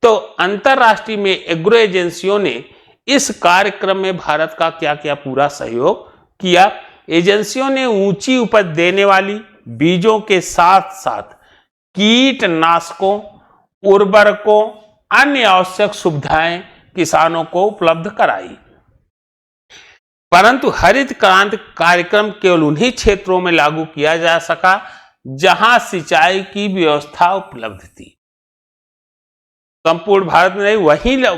तो अंतरराष्ट्रीय में एग्रो एजेंसियों ने इस कार्यक्रम में भारत का क्या क्या पूरा सहयोग किया। एजेंसियों ने ऊंची उपज देने वाली बीजों के साथ साथ कीटनाशकों, उर्वरकों, अन्य आवश्यक सुविधाएं किसानों को उपलब्ध कराई। परंतु हरित क्रांति कार्यक्रम केवल उन्हीं क्षेत्रों में लागू किया जा सका जहां सिंचाई की व्यवस्था उपलब्ध थी। संपूर्ण भारत में नहीं,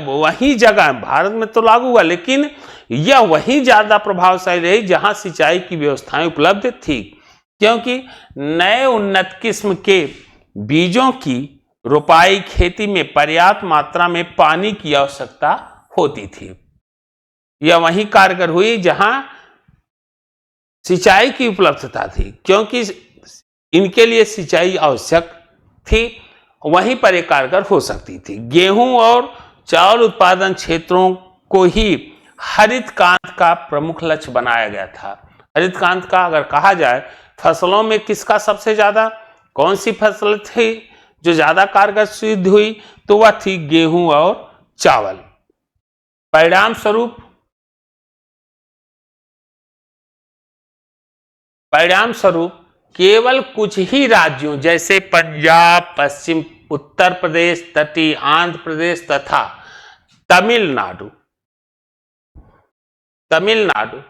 वही जगह भारत में तो लागू हुआ, लेकिन यह वही ज्यादा प्रभावशाली रही जहां सिंचाई की व्यवस्थाएं उपलब्ध थी, क्योंकि नए उन्नत किस्म के बीजों की रोपाई खेती में पर्याप्त मात्रा में पानी की आवश्यकता होती थी। यह वही कारगर हुई जहां सिंचाई की उपलब्धता थी, क्योंकि इनके लिए सिंचाई आवश्यक थी, वहीं पर एक कारगर हो सकती थी। गेहूं और चावल उत्पादन क्षेत्रों को ही हरित क्रांति का प्रमुख लक्ष्य बनाया गया था। हरित क्रांति का अगर कहा जाए, फसलों में किसका सबसे ज्यादा, कौन सी फसल थी जो ज्यादा कारगर सिद्ध हुई, तो वह थी गेहूं और चावल। परिणाम स्वरूप केवल कुछ ही राज्यों जैसे पंजाब, पश्चिम उत्तर प्रदेश, तटीय आंध्र प्रदेश तथा तमिलनाडु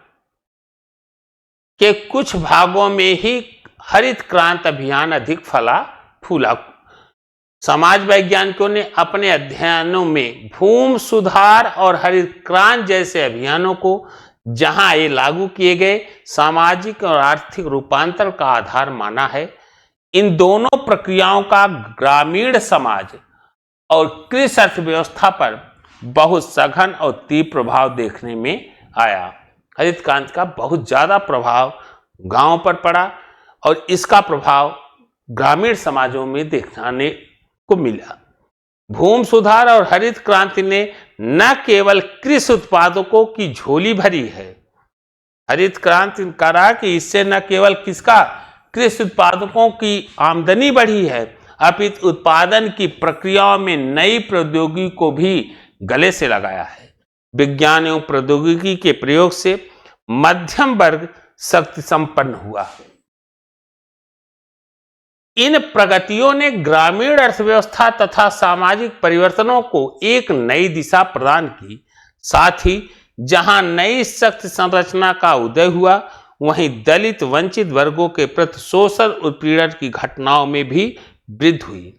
के कुछ भागों में ही हरित क्रांति अभियान अधिक फला फूला। समाज वैज्ञानिकों ने अपने अध्ययनों में भूमि सुधार और हरित क्रांति जैसे अभियानों को, जहां ये लागू किए गए, सामाजिक और आर्थिक रूपांतर का आधार माना है। इन दोनों प्रक्रियाओं का ग्रामीण समाज और कृषि अर्थव्यवस्था पर बहुत सघन और तीव्र प्रभाव देखने में आया। हरित क्रांति का बहुत ज्यादा प्रभाव गांवों पर पड़ा और इसका प्रभाव ग्रामीण समाजों में देखने को मिला। भूमि सुधार और हरित क्रांति ने न केवल कृषि उत्पादकों की झोली भरी है, हरित क्रांति करा कि इससे न केवल किसका, कृषि उत्पादकों की आमदनी बढ़ी है, अपितु उत्पादन की प्रक्रियाओं में नई प्रौद्योगिकी को भी गले से लगाया है। विज्ञान एवं प्रौद्योगिकी के प्रयोग से मध्यम वर्ग शक्ति संपन्न हुआ। इन प्रगतियों ने ग्रामीण अर्थव्यवस्था तथा सामाजिक परिवर्तनों को एक नई दिशा प्रदान की। साथ ही जहां नई शक्ति संरचना का उदय हुआ, वहीं दलित वंचित वर्गों के प्रति शोषण उत्पीड़न की घटनाओं में भी वृद्धि हुई।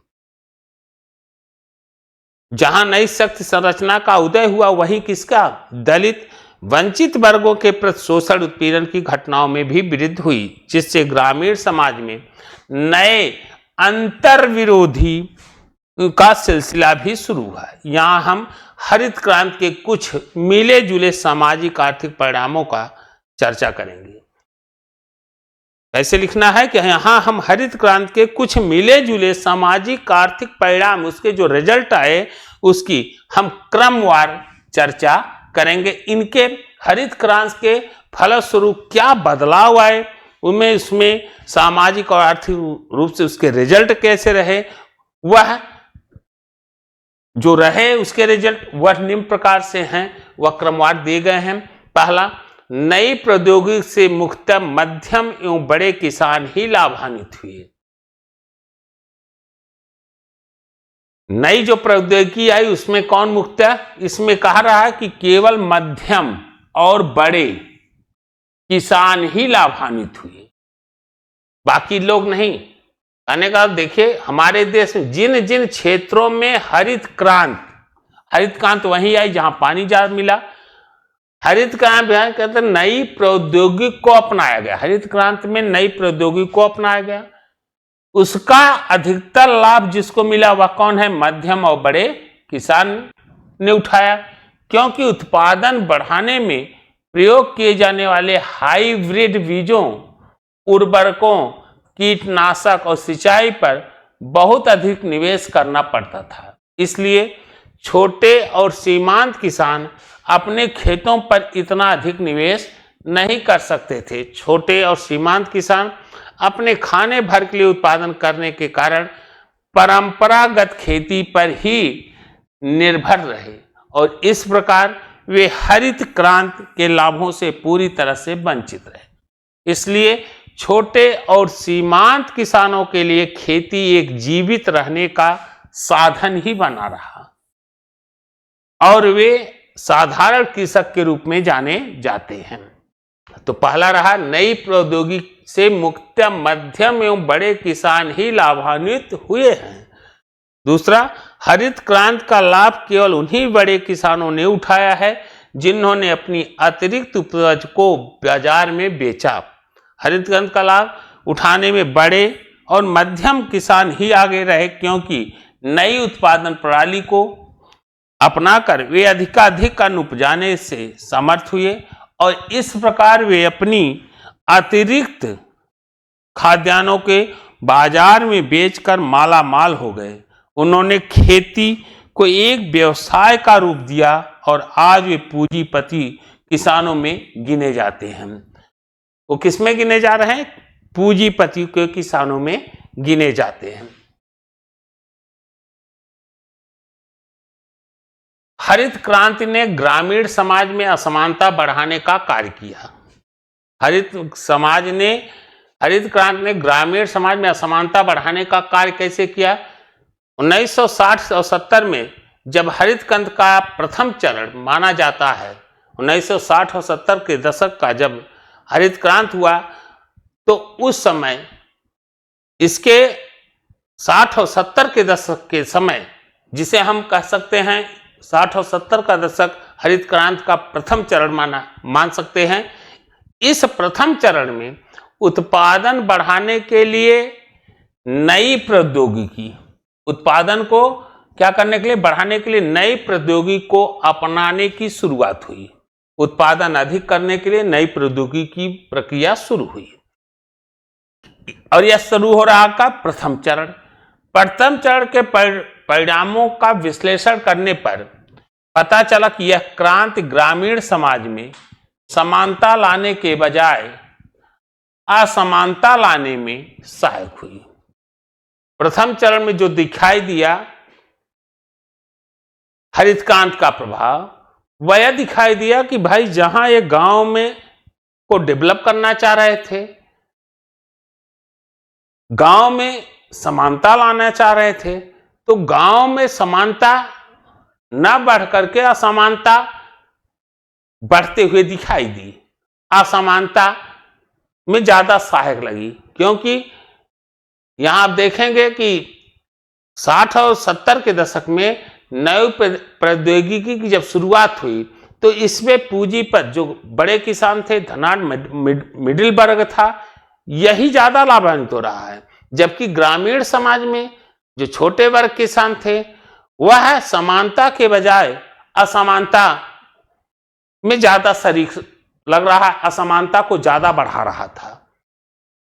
जहां नई शक्ति संरचना का उदय हुआ, वहीं किसका, दलित वंचित वर्गों के प्रति शोषण उत्पीड़न की घटनाओं में भी वृद्धि हुई, जिससे ग्रामीण समाज में नए अंतर विरोधी का सिलसिला भी शुरू हुआ। यहां हम हरित क्रांति के कुछ मिले जुले सामाजिक आर्थिक परिणामों का चर्चा करेंगे। ऐसे लिखना है कि यहां हम हरित क्रांति के कुछ मिले जुले सामाजिक आर्थिक परिणाम, उसके जो रिजल्ट आए उसकी हम क्रमवार चर्चा करेंगे। इनके हरित क्रांति के फलस्वरूप क्या बदलाव आए, उसमें सामाजिक और आर्थिक रूप से उसके रिजल्ट कैसे रहे, वह जो रहे उसके रिजल्ट वह निम्न प्रकार से हैं, वह क्रमवार दिए गए हैं। पहला, नई प्रौद्योगिकी से मुख्यतः मध्यम एवं बड़े किसान ही लाभान्वित हुए। नई जो प्रौद्योगिकी आई उसमें कौन मुख्यतः, इसमें कहा रहा है कि केवल मध्यम और बड़े किसान ही लाभान्वित हुए, बाकी लोग नहीं। कहने का देखिए, हमारे देश में जिन जिन क्षेत्रों में हरित क्रांति वहीं आई जहां पानी ज्यादा मिला। हरित क्रांति कहते नई प्रौद्योगिकी को अपनाया गया, हरित क्रांति में नई प्रौद्योगिकी को अपनाया गया, उसका अधिकतर लाभ जिसको मिला वह कौन है, मध्यम और बड़े किसान ने उठाया। क्योंकि उत्पादन बढ़ाने में प्रयोग किए जाने वाले हाइब्रिड बीजों, उर्वरकों, कीटनाशक और सिंचाई पर बहुत अधिक निवेश करना पड़ता था। इसलिए छोटे और सीमांत किसान अपने खेतों पर इतना अधिक निवेश नहीं कर सकते थे। छोटे और सीमांत किसान अपने खाने भर के लिए उत्पादन करने के कारण परंपरागत खेती पर ही निर्भर रहे और इस प्रकार वे हरित क्रांति के लाभों से पूरी तरह से वंचित रहे। इसलिए छोटे और सीमांत किसानों के लिए खेती एक जीवित रहने का साधन ही बना रहा और वे साधारण कृषक के रूप में जाने जाते हैं। तो पहला रहा, नई प्रौद्योगिकी से मुक्त मध्यम एवं बड़े किसान ही लाभान्वित हुए हैं। दूसरा, हरित क्रांति का लाभ केवल उन्हीं बड़े किसानों ने उठाया है जिन्होंने अपनी अतिरिक्त उपज को बाजार में बेचा। हरित क्रांति का लाभ उठाने में बड़े और मध्यम किसान ही आगे रहे, क्योंकि नई उत्पादन प्रणाली को अपनाकर वे अधिकाधिक अन्न उपजाने से समर्थ हुए और इस प्रकार वे अपनी अतिरिक्त खाद्यान्नों के बाजार में बेचकर माला माल हो गए। उन्होंने खेती को एक व्यवसाय का रूप दिया और आज वे पूंजीपति किसानों में गिने जाते हैं। वो किस में गिने जा रहे हैं? पूंजीपति के किसानों में गिने जाते हैं। हरित क्रांति ने ग्रामीण समाज में असमानता बढ़ाने का कार्य किया। हरित क्रांति ने ग्रामीण समाज में असमानता बढ़ाने का कार्य कैसे किया? 1960 और 70 में जब हरित क्रांति का प्रथम चरण माना जाता है, 1960 और 70 के दशक का जब हरित क्रांति हुआ तो उस समय इसके 60 और 70 के दशक के समय, जिसे हम कह सकते हैं 60 और 70 का दशक हरित क्रांति का प्रथम चरण मान सकते हैं। इस प्रथम चरण में उत्पादन बढ़ाने के लिए नई प्रौद्योगिकी, उत्पादन को क्या करने के लिए, बढ़ाने के लिए नई प्रौद्योगिकी को अपनाने की शुरुआत हुई। उत्पादन अधिक करने के लिए नई प्रौद्योगिकी की प्रक्रिया शुरू हुई और यह शुरू हो रहा का प्रथम चरण। प्रथम चरण के परिणामों का विश्लेषण करने पर पता चला कि यह क्रांति ग्रामीण समाज में समानता लाने के बजाय असमानता लाने में सहायक हुई। प्रथम चरण में जो दिखाई दिया हरित क्रांति का प्रभाव, वह दिखाई दिया कि भाई जहां ये गांव में को डेवलप करना चाह रहे थे, गांव में समानता लाना चाह रहे थे, तो गांव में समानता न बढ़ करके असमानता बढ़ते हुए दिखाई दी। असमानता में ज्यादा सहायक लगी, क्योंकि यहां आप देखेंगे कि 60 और 70 के दशक में नई प्रौद्योगिकी की जब शुरुआत हुई तो इसमें पूंजीपत जो बड़े किसान थे, धनाढ्य मिडिल वर्ग था, यही ज्यादा लाभान्वित हो रहा है, जबकि ग्रामीण समाज में जो छोटे वर्ग किसान थे वह समानता के बजाय असमानता में ज्यादा शरीक लग रहा, असमानता को ज्यादा बढ़ा रहा था।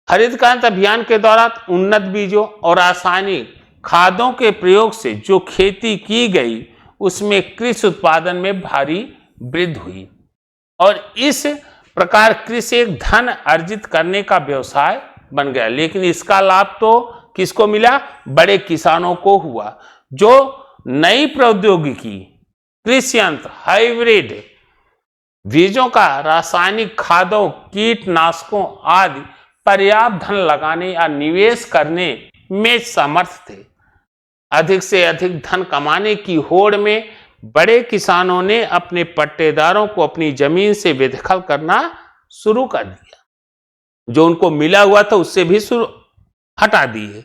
हरित क्रांति अभियान के दौरान उन्नत बीजों और रासायनिक खादों के प्रयोग से जो खेती की गई उसमें कृषि उत्पादन में भारी वृद्धि हुई और इस प्रकार कृषि एक धन अर्जित करने का व्यवसाय बन गया। लेकिन इसका लाभ तो किसको मिला? बड़े किसानों को हुआ, जो नई प्रौद्योगिकी, कृषि यंत्र, हाइब्रिड बीजों का, रासायनिक खादों, कीटनाशकों आदि पर्याप्त धन लगाने या निवेश करने में समर्थ थे। अधिक से अधिक धन कमाने की होड़ में बड़े किसानों ने अपने पट्टेदारों को अपनी जमीन से बेदखल करना शुरू कर दिया, जो उनको मिला हुआ था उससे भी हटा दिए।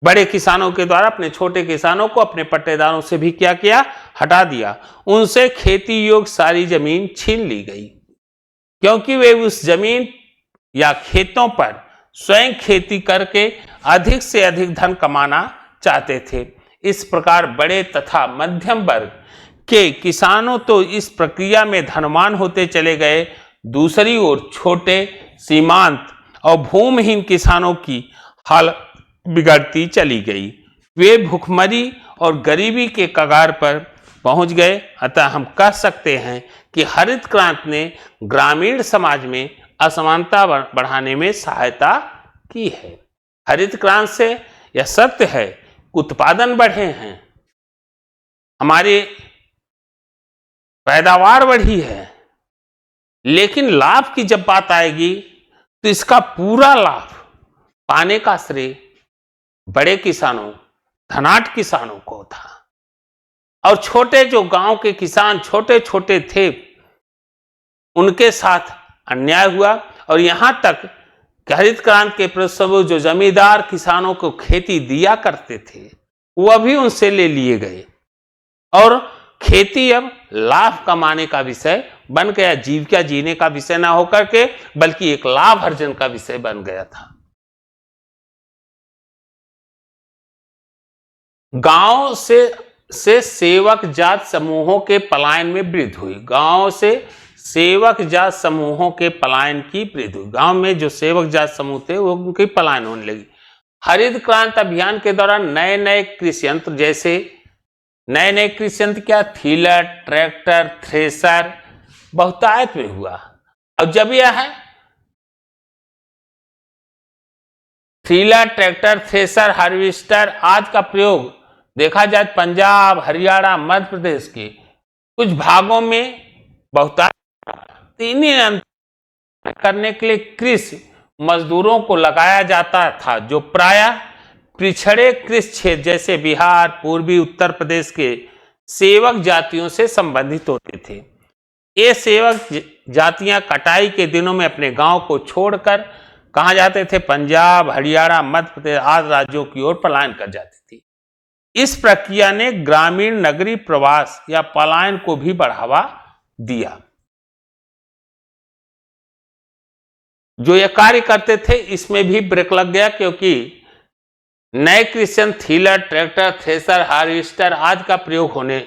बड़े किसानों के द्वारा अपने छोटे किसानों को अपने पट्टेदारों से भी क्या किया? हटा दिया। उनसे खेती योग्य सारी जमीन छीन ली गई, क्योंकि वे उस जमीन या खेतों पर स्वयं खेती करके अधिक से अधिक धन कमाना चाहते थे। इस प्रकार बड़े तथा मध्यम वर्ग के किसानों तो इस प्रक्रिया में धनवान होते चले गए, दूसरी ओर छोटे, सीमांत और भूमिहीन किसानों की हालत बिगड़ती चली गई। वे भूखमरी और गरीबी के कगार पर पहुंच गए। अतः हम कह सकते हैं कि हरित क्रांति ने ग्रामीण समाज में असमानता बढ़ाने में सहायता की है। हरित क्रांति से यह सत्य है, उत्पादन बढ़े हैं, हमारी पैदावार बढ़ी है, लेकिन लाभ की जब बात आएगी तो इसका पूरा लाभ पाने का श्रेय बड़े किसानों, धनाढ्य किसानों को था। और छोटे जो गांव के किसान छोटे छोटे थे, उनके साथ अन्याय हुआ। और यहां तक हरित क्रांति के प्रसव जो जमींदार किसानों को खेती दिया करते थे, वह भी उनसे ले लिए गए और खेती अब लाभ कमाने का विषय बन गया, जीविका जीने का विषय ना होकर के बल्कि एक लाभ अर्जन का विषय बन गया था। गांव से सेवक जात समूहों के पलायन में वृद्धि हुई। गांव से सेवक जात समूहों के पलायन की वृद्धि हुई। गांव में जो सेवक जात समूह थे वो उनकी पलायन होने लगी। हरित क्रांति अभियान के दौरान नए नए कृषि यंत्र, जैसे नए नए कृषि यंत्र क्या, थीलर, ट्रैक्टर, थ्रेसर बहुतायत में हुआ। और जब यह थ्रीलर, ट्रैक्टर, थ्रेसर, हार्वेस्टर आदि का प्रयोग देखा जाए पंजाब, हरियाणा, मध्य प्रदेश के कुछ भागों में बहुतायत करने के लिए कृषि मजदूरों को लगाया जाता था, जो प्रायः पिछड़े कृषि क्षेत्र जैसे बिहार, पूर्वी उत्तर प्रदेश के सेवक जातियों से संबंधित होते थे। ये सेवक जातियां कटाई के दिनों में अपने गांव को छोड़कर कहां जाते थे, पंजाब, हरियाणा, मध्य प्रदेश आदि राज्यों की ओर पलायन कर जाती थी। इस प्रक्रिया ने ग्रामीण नगरीय प्रवास या पलायन को भी बढ़ावा दिया। जो ये कार्य करते थे इसमें भी ब्रेक लग गया, क्योंकि नए कृषि यंत्र थीलर, ट्रैक्टर, थ्रेसर, हार्वेस्टर आदि का प्रयोग होने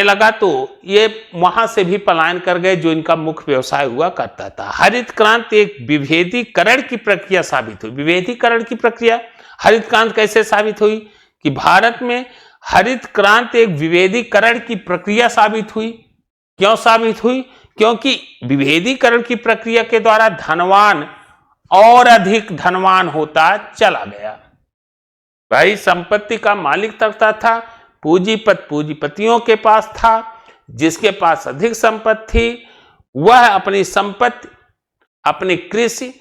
लगा, तो ये वहां से भी पलायन कर गए जो इनका मुख्य व्यवसाय हुआ करता था। हरित क्रांति एक विभेदीकरण की प्रक्रिया साबित हुई। विभेदीकरण की प्रक्रिया हरित क्रांति कैसे साबित हुई कि भारत में हरित क्रांति एक विभेदीकरण की प्रक्रिया साबित हुई। क्यों साबित हुई? क्योंकि विभेदीकरण की प्रक्रिया के द्वारा धनवान और अधिक धनवान होता चला गया। भाई संपत्ति का मालिक तक था, पूंजीपत पूंजीपतियों के पास था। जिसके पास अधिक संपत्ति थी वह अपनी संपत्ति, अपनी कृषि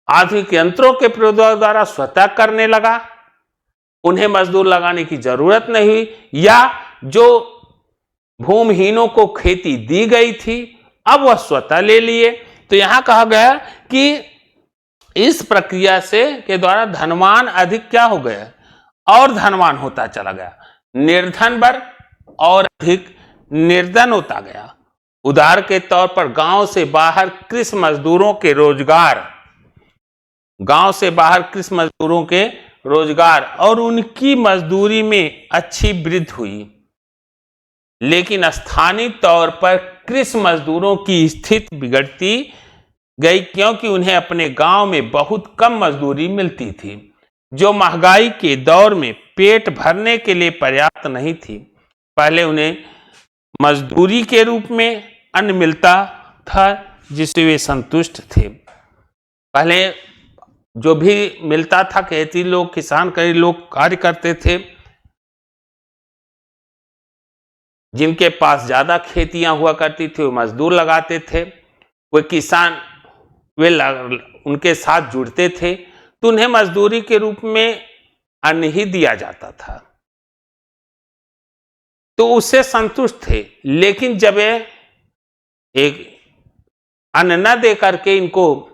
आधुनिक यंत्रों के प्रयोग द्वारा स्वतः करने लगा। उन्हें मजदूर लगाने की जरूरत नहीं हुई, या जो भूमिहीनों को खेती दी गई थी अब वह स्वतः ले लिए। तो यहां कहा गया कि इस प्रक्रिया से के द्वारा धनवान अधिक क्या हो गया, और धनवान होता चला गया, निर्धन वर्ग और अधिक निर्धन होता गया। उदाहरण के तौर पर गांव से बाहर कृषि मजदूरों के रोजगार और उनकी मजदूरी में अच्छी वृद्धि हुई, लेकिन स्थानीय तौर पर कृषि मजदूरों की स्थिति बिगड़ती गई, क्योंकि उन्हें अपने गांव में बहुत कम मजदूरी मिलती थी, जो महंगाई के दौर में पेट भरने के लिए पर्याप्त नहीं थी। पहले उन्हें मजदूरी के रूप में अन्न मिलता था जिससे वे संतुष्ट थे। पहले जो भी मिलता था, खेती लोग, किसान, कई लोग कार्य करते थे, जिनके पास ज्यादा खेतियां हुआ करती थी वो मजदूर लगाते थे। वे किसान उनके साथ जुड़ते थे तो उन्हें मजदूरी के रूप में अन्न ही दिया जाता था, तो उससे संतुष्ट थे। लेकिन जब एक अन्न न दे करके इनको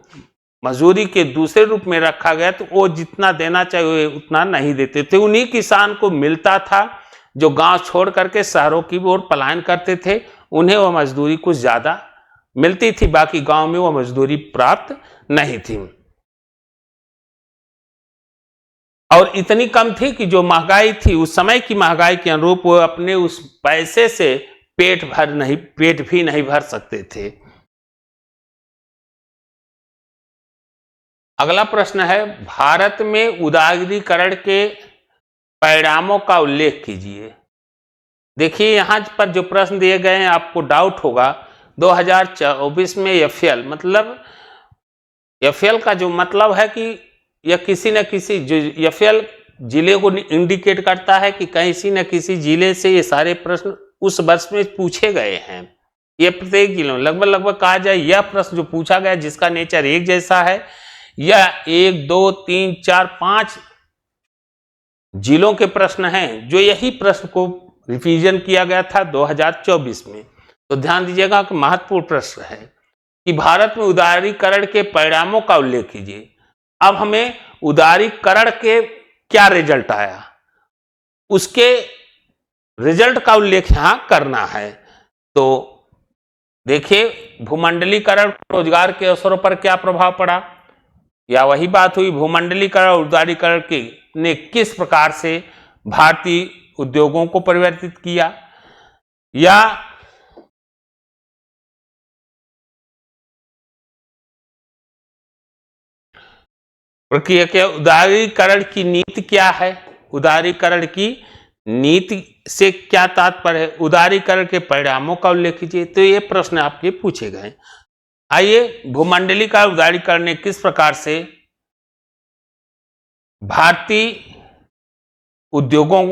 मजदूरी के दूसरे रूप में रखा गया तो वो जितना देना चाहिए उतना नहीं देते थे। उन्हीं किसान को मिलता था जो गांव छोड़ करके शहरों की ओर पलायन करते थे, उन्हें वह मजदूरी कुछ ज्यादा मिलती थी, बाकी गांव में वह मजदूरी प्राप्त नहीं थी, और इतनी कम थी कि जो महंगाई थी उस समय की महंगाई के अनुरूप वो अपने उस पैसे से पेट भी नहीं भर सकते थे। अगला प्रश्न है, भारत में उदारीकरण के परिणामों का उल्लेख कीजिए। देखिए यहां पर जो प्रश्न दिए गए हैं आपको डाउट होगा, 2024 में एफएल मतलब एफएल का जो मतलब है कि यह किसी न किसी जो एफएल जिले को इंडिकेट करता है कि किसी न किसी जिले से ये सारे प्रश्न उस वर्ष में पूछे गए हैं। ये प्रत्येक जिलों लगभग कहा जाए यह प्रश्न जो पूछा गया जिसका नेचर एक जैसा है, यह 1 2 3 4 5 जिलों के प्रश्न हैं जो यही प्रश्न को रिवीजन किया गया था 2024 में। तो ध्यान दीजिएगा कि महत्वपूर्ण प्रश्न है कि भारत में उदारीकरण के परिणामों का उल्लेख कीजिए। अब हमें उदारीकरण के क्या रिजल्ट आया उसके रिजल्ट का उल्लेख यहां करना है। तो देखिए भूमंडलीकरण रोजगार के अवसरों पर क्या प्रभाव पड़ा, या वही बात हुई भूमंडलीकरण उदारीकरण के ने किस प्रकार से भारतीय उद्योगों को परिवर्तित किया, या प्रक्रिया के उदारीकरण की नीति क्या है, उदारीकरण की नीति से क्या तात्पर्य है, उदारीकरण के परिणामों का उल्लेख कीजिए। तो ये प्रश्न आपके पूछे गए। आइए भूमंडलीकरण उदारीकरण ने किस प्रकार से भारतीय उद्योगों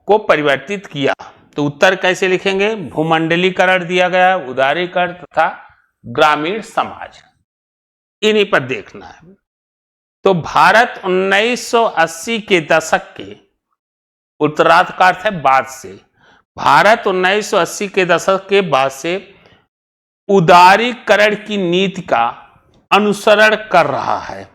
को परिवर्तित किया, तो उत्तर कैसे लिखेंगे, भूमंडलीकरण दिया गया, उदारीकरण तथा ग्रामीण समाज, इन्हीं पर देखना है। तो भारत 1980 के दशक के उत्तरार्ध का अर्थ है बाद से, भारत 1980 के दशक के बाद से उदारीकरण की नीति का अनुसरण कर रहा है।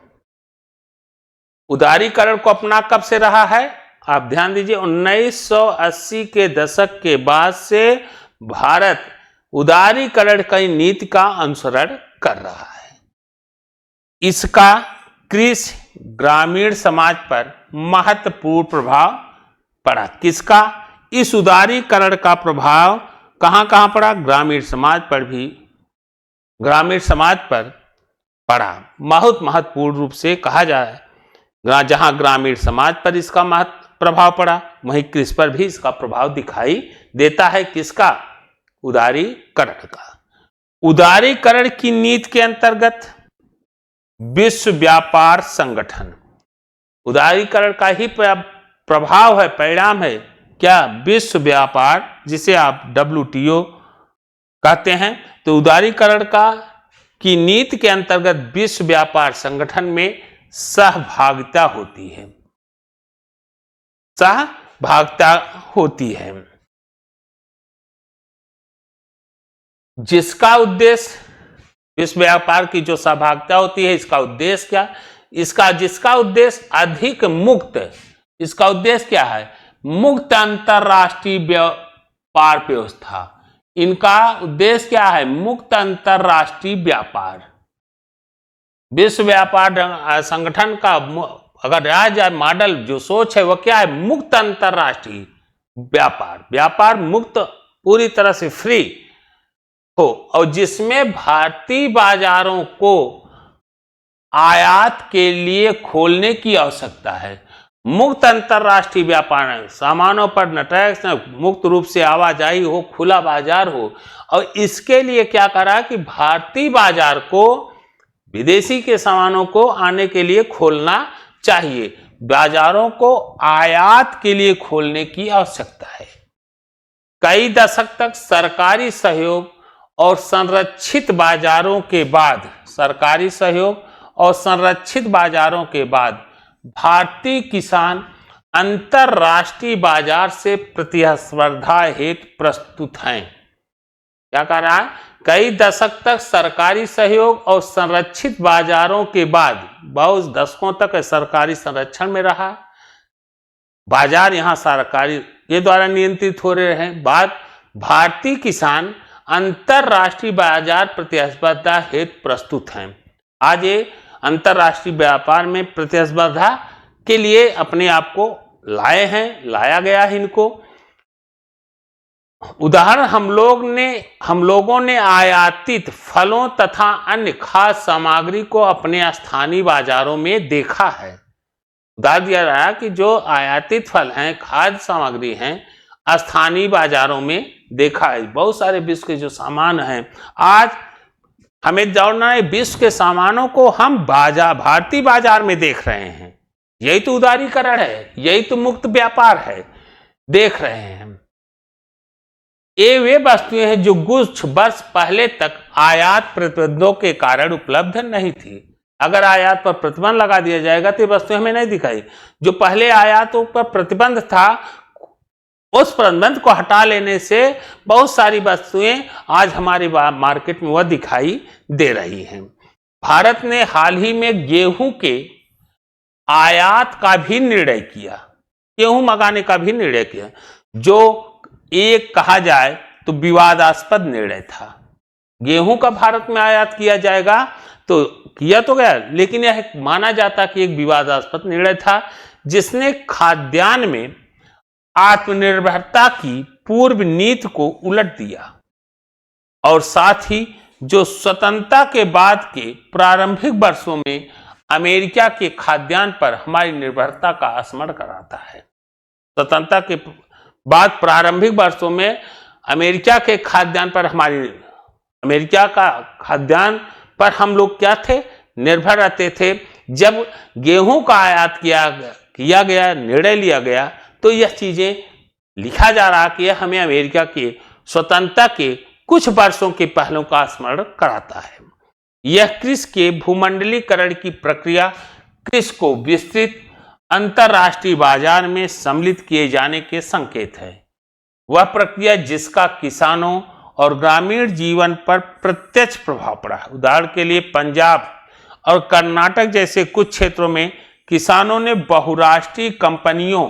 उदारीकरण को अपना कब से रहा है, आप ध्यान दीजिए 1980 के दशक के बाद से भारत उदारीकरण की नीति का अनुसरण कर रहा है। इसका कृषि ग्रामीण समाज पर महत्वपूर्ण प्रभाव पड़ा। किसका, इस उदारीकरण का प्रभाव कहां कहां पड़ा, ग्रामीण समाज पर भी, ग्रामीण समाज पर पड़ा। बहुत महत्वपूर्ण रूप से कहा जाए, जहां ग्रामीण समाज पर इसका महत्व प्रभाव पड़ा वहीं कृषि पर भी इसका प्रभाव दिखाई देता है। किसका, उदारीकरण का। उदारीकरण की नीति के अंतर्गत विश्व व्यापार संगठन, उदारीकरण का ही प्रभाव है, परिणाम है क्या, विश्व व्यापार, जिसे आप WTO कहते हैं। तो उदारीकरण की नीति के अंतर्गत विश्व व्यापार संगठन में सहभागिता होती है, सहभागिता होती है, जिसका उद्देश्य, विश्व व्यापार की जो सहभागिता होती है इसका उद्देश्य क्या, जिसका उद्देश्य अधिक मुक्त, इसका उद्देश्य क्या है, मुक्त अंतरराष्ट्रीय व्यापार व्यवस्था। इनका उद्देश्य क्या है, मुक्त अंतरराष्ट्रीय व्यापार। विश्व व्यापार संगठन का अगर रहा जाए मॉडल, जो सोच है वह क्या है, मुक्त अंतरराष्ट्रीय व्यापार, व्यापार मुक्त, पूरी तरह से फ्री हो, और जिसमें भारतीय बाजारों को आयात के लिए खोलने की आवश्यकता है। मुक्त अंतरराष्ट्रीय व्यापार, सामानों पर न टैक्स, मुक्त रूप से आवाजाही हो, खुला बाजार हो, और इसके लिए क्या करा कि भारतीय बाजार को विदेशी के सामानों को आने के लिए खोलना चाहिए, बाजारों को आयात के लिए खोलने की आवश्यकता है। कई दशक तक सरकारी सहयोग और संरक्षित बाजारों के बाद, सरकारी सहयोग और संरक्षित बाजारों के बाद भारतीय किसान अंतरराष्ट्रीय बाजार से प्रतिस्पर्धा हेतु प्रस्तुत हैं। क्या कह रहा है, कई दशक तक सरकारी सहयोग और संरक्षित बाजारों के बाद, बहुत दशकों तक सरकारी संरक्षण में रहा बाजार, यहां सरकारी के द्वारा नियंत्रित हो रहे हैं। बाद भारतीय किसान अंतरराष्ट्रीय बाजार प्रतिस्पर्धा हेतु प्रस्तुत हैं। आज ये अंतरराष्ट्रीय व्यापार में प्रतिस्पर्धा के लिए अपने आप को लाए हैं, लाया गया है इनको। उदाहरण हम लोगों ने आयातित फलों तथा अन्य खाद्य सामग्री को अपने स्थानीय बाजारों में देखा है। उदाहरण दिया रहा कि जो आयातित फल हैं, खाद्य सामग्री हैं, स्थानीय बाजारों में देखा है। बहुत सारे विश्व के जो सामान हैं, आज हमें जानना है विश्व के सामानों को हम भारतीय बाजार में देख रहे हैं। यही तो उदारीकरण है, यही तो मुक्त व्यापार है, देख रहे हैं। ये वे वस्तुएं हैं जो कुछ वर्ष पहले तक आयात प्रतिबंधों के कारण उपलब्ध नहीं थी। अगर आयात पर प्रतिबंध लगा दिया जाएगा तो ये वस्तुएं हमें नहीं दिखाई। जो पहले आयातों पर प्रतिबंध था, उस प्रतिबंध को हटा लेने से बहुत सारी वस्तुएं आज हमारे मार्केट में वह दिखाई दे रही हैं। भारत ने हाल ही में गेहूं के आयात का भी निर्णय किया, गेहूं मंगाने का भी निर्णय किया, जो एक कहा जाए तो विवादास्पद निर्णय था। गेहूं का भारत में आयात किया जाएगा तो किया तो गया, लेकिन यह माना जाता कि एक विवादास्पद निर्णय था, जिसने खाद्यान्न में आत्मनिर्भरता की पूर्व नीति को उलट दिया और साथ ही जो स्वतंत्रता के बाद के प्रारंभिक वर्षों में अमेरिका के खाद्यान्न पर हमारी निर्भरता का स्मरण कराता है। स्वतंत्रता के बाद प्रारंभिक वर्षों में अमेरिका के खाद्यान्न पर अमेरिका का खाद्यान्न पर हम लोग क्या थे, निर्भर रहते थे। जब गेहूं का आयात किया गया, निर्णय लिया गया, तो यह चीजें लिखा जा रहा कि यह हमें अमेरिका के स्वतंत्रता के कुछ वर्षों के पहलों का स्मरण कराता है। यह कृषि के भूमंडलीकरण की प्रक्रिया कृषि को विस्तृत अंतरराष्ट्रीय बाजार में सम्मिलित किए जाने के संकेत है। वह प्रक्रिया जिसका किसानों और ग्रामीण जीवन पर प्रत्यक्ष प्रभाव पड़ा है। उदाहरण के लिए पंजाब और कर्नाटक जैसे कुछ क्षेत्रों में किसानों ने बहुराष्ट्रीय कंपनियों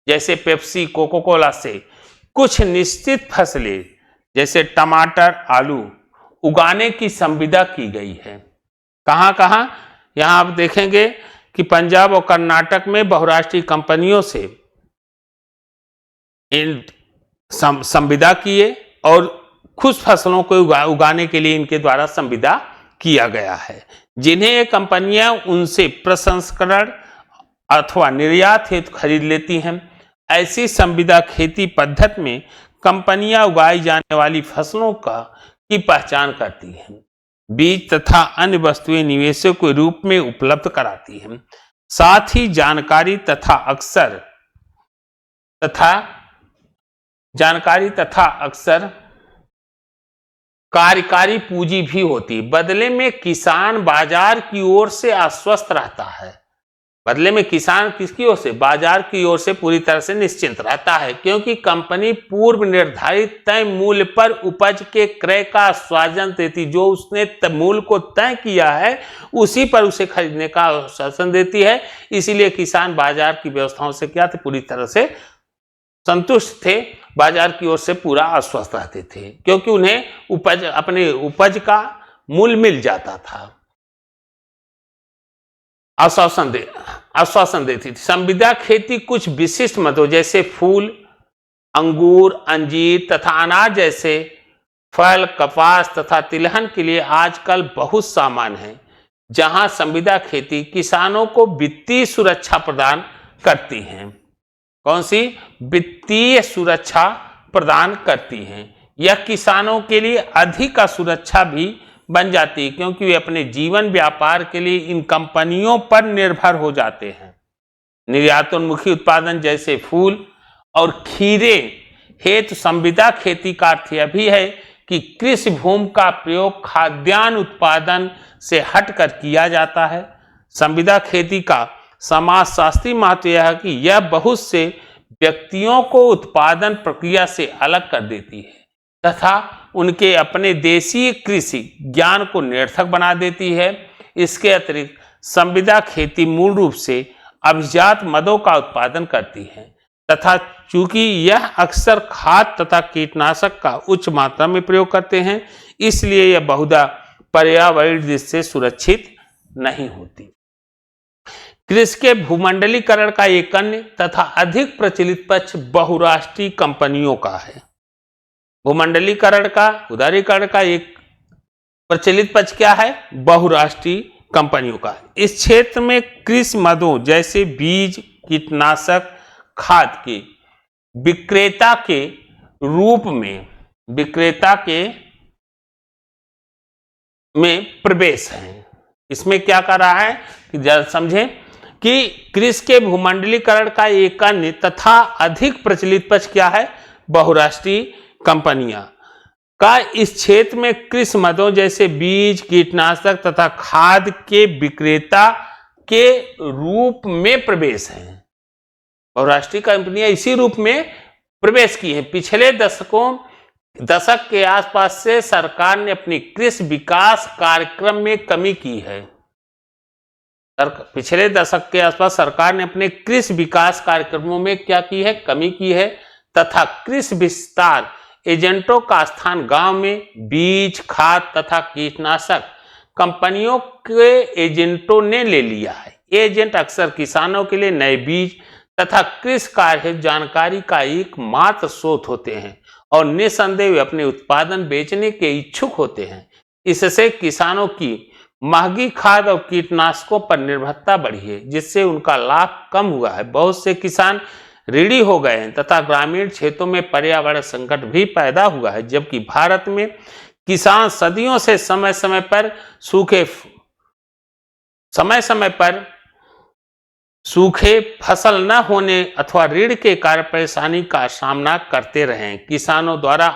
जैसे पेप्सी, कोको कोला से कुछ निश्चित फसलें जैसे टमाटर, आलू उगाने की संविदा की गई है। कहां कहां? यहां आप देखेंगे कि पंजाब और कर्नाटक में बहुराष्ट्रीय कंपनियों से इन संविदा किए और कुछ फसलों को उगाने के लिए इनके द्वारा संविदा किया गया है, जिन्हें ये कंपनियां उनसे प्रसंस्करण अथवा निर्यात हेतु खरीद लेती हैं। ऐसी संविदा खेती पद्धति में कंपनियां उगाई जाने वाली फसलों की पहचान करती हैं, बीज तथा अन्य वस्तुएं निवेशों के रूप में उपलब्ध कराती हैं। साथ ही जानकारी तथा अक्सर कार्यकारी पूंजी भी होती। बदले में किसान बाजार की ओर से आश्वस्त रहता है। बदले में किसान किसकी ओर से? बाजार की ओर से पूरी तरह से निश्चिंत रहता है, क्योंकि कंपनी पूर्व निर्धारित तय मूल्य पर उपज के क्रय का आश्वासन देती। जो उसने मूल्य को तय किया है उसी पर उसे खरीदने का आश्वासन देती है। इसीलिए किसान बाजार की व्यवस्थाओं से क्या थे? पूरी तरह से संतुष्ट थे, बाजार की ओर से पूरा आश्वस्त रहते थे, क्योंकि उन्हें अपने उपज का मूल्य मिल जाता था। आश्वासन देती थी। संविदा खेती कुछ विशिष्ट मदों जैसे फूल, अंगूर, अंजीर तथा अनार जैसे फल, कपास तथा तिलहन के लिए आजकल बहुत सामान्य है, जहां संविदा खेती किसानों को वित्तीय सुरक्षा प्रदान करती हैं। कौन सी? वित्तीय सुरक्षा प्रदान करती हैं। यह किसानोन्मुखी के लिए अधिक सुरक्षा भी बन जाती है, क्योंकि वे अपने जीवन व्यापार के लिए इन कंपनियों पर निर्भर हो जाते हैं। निर्यातोन्मुखी उत्पादन जैसे फूल और खीरे हेतु संविदा खेती का अर्थ यह भी है कि कृषि भूमि का प्रयोग खाद्यान्न उत्पादन से हटकर किया जाता है। संविदा खेती का समाजशास्त्री महत्व यह है कि यह बहुत से व्यक्तियों को उत्पादन प्रक्रिया से अलग कर देती है तथा उनके अपने देशी कृषि ज्ञान को निरर्थक बना देती है। इसके अतिरिक्त संविदा खेती मूल रूप से अभिजात मदों का उत्पादन करती है तथा चूंकि यह अक्सर खाद तथा कीटनाशक का उच्च मात्रा में प्रयोग करते हैं, इसलिए यह बहुधा पर्यावरण दृष्टि से सुरक्षित नहीं होती। कृषि के भूमंडलीकरण का एक अन्य तथा अधिक प्रचलित पक्ष बहुराष्ट्रीय कंपनियों का है। भूमंडलीकरण का, उदारीकरण का एक प्रचलित पक्ष क्या है? बहुराष्ट्रीय कंपनियों का। इस क्षेत्र में कृषि मदों जैसे बीज, कीटनाशक, खाद के विक्रेता के रूप में प्रवेश है। इसमें क्या कर रहा है कि जरा समझें कि कृषि के भूमंडलीकरण का एक अन्य तथा अधिक प्रचलित पक्ष क्या है? बहुराष्ट्रीय कंपनियां का इस क्षेत्र में कृषि मदों जैसे बीज, कीटनाशक तथा खाद के विक्रेता के रूप में प्रवेश है। बहुराष्ट्रीय कंपनियां इसी रूप में प्रवेश की हैं। पिछले दशक के आसपास से सरकार ने अपनी कृषि विकास कार्यक्रम में कमी की है। पिछले दशक के आसपास सरकार ने अपने कृषि विकास कार्यक्रमों में क्या की है? कमी की है तथा कृषि विस्तार एजेंटों का स्थान गांव में बीज, खाद तथा कीटनाशक कंपनियों के एजेंटों ने ले लिया है। एजेंट अक्सर किसानों के लिए नए बीज तथा कृषि कार्य जानकारी का एकमात्र स्रोत होते हैं और निसंदेह वे अपने उत्पादन बेचने के इच्छुक होते हैं। इससे किसानों की महंगी खाद और कीटनाशकों पर निर्भरता बढ़ी है, जिससे उनका लाभ कम हुआ है। बहुत से किसान ऋणी हो गए हैं तथा ग्रामीण क्षेत्रों में पर्यावरण संकट भी पैदा हुआ है। जबकि भारत में किसान सदियों से समय समय पर सूखे फसल न होने अथवा ऋण के कारण परेशानी का सामना करते रहे। किसानों द्वारा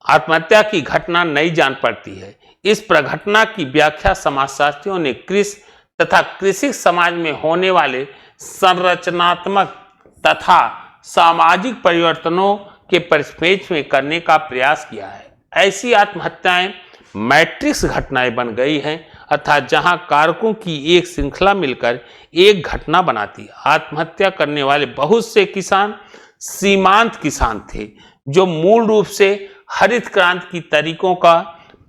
आत्महत्या की घटना नहीं जान पड़ती है। इस प्रघटना की व्याख्या समाजशास्त्रियों ने कृषि तथा कृषि समाज में होने वाले संरचनात्मक तथा सामाजिक परिवर्तनों के परिप्रेक्ष्य में करने का प्रयास किया है। ऐसी आत्महत्याएं मैट्रिक्स घटनाएं बन गई हैं, अर्थात जहां कारकों की एक श्रृंखला मिलकर एक घटना बनाती है। आत्महत्या करने वाले बहुत से किसान सीमांत किसान थे, जो मूल रूप से हरित क्रांति की तरीकों का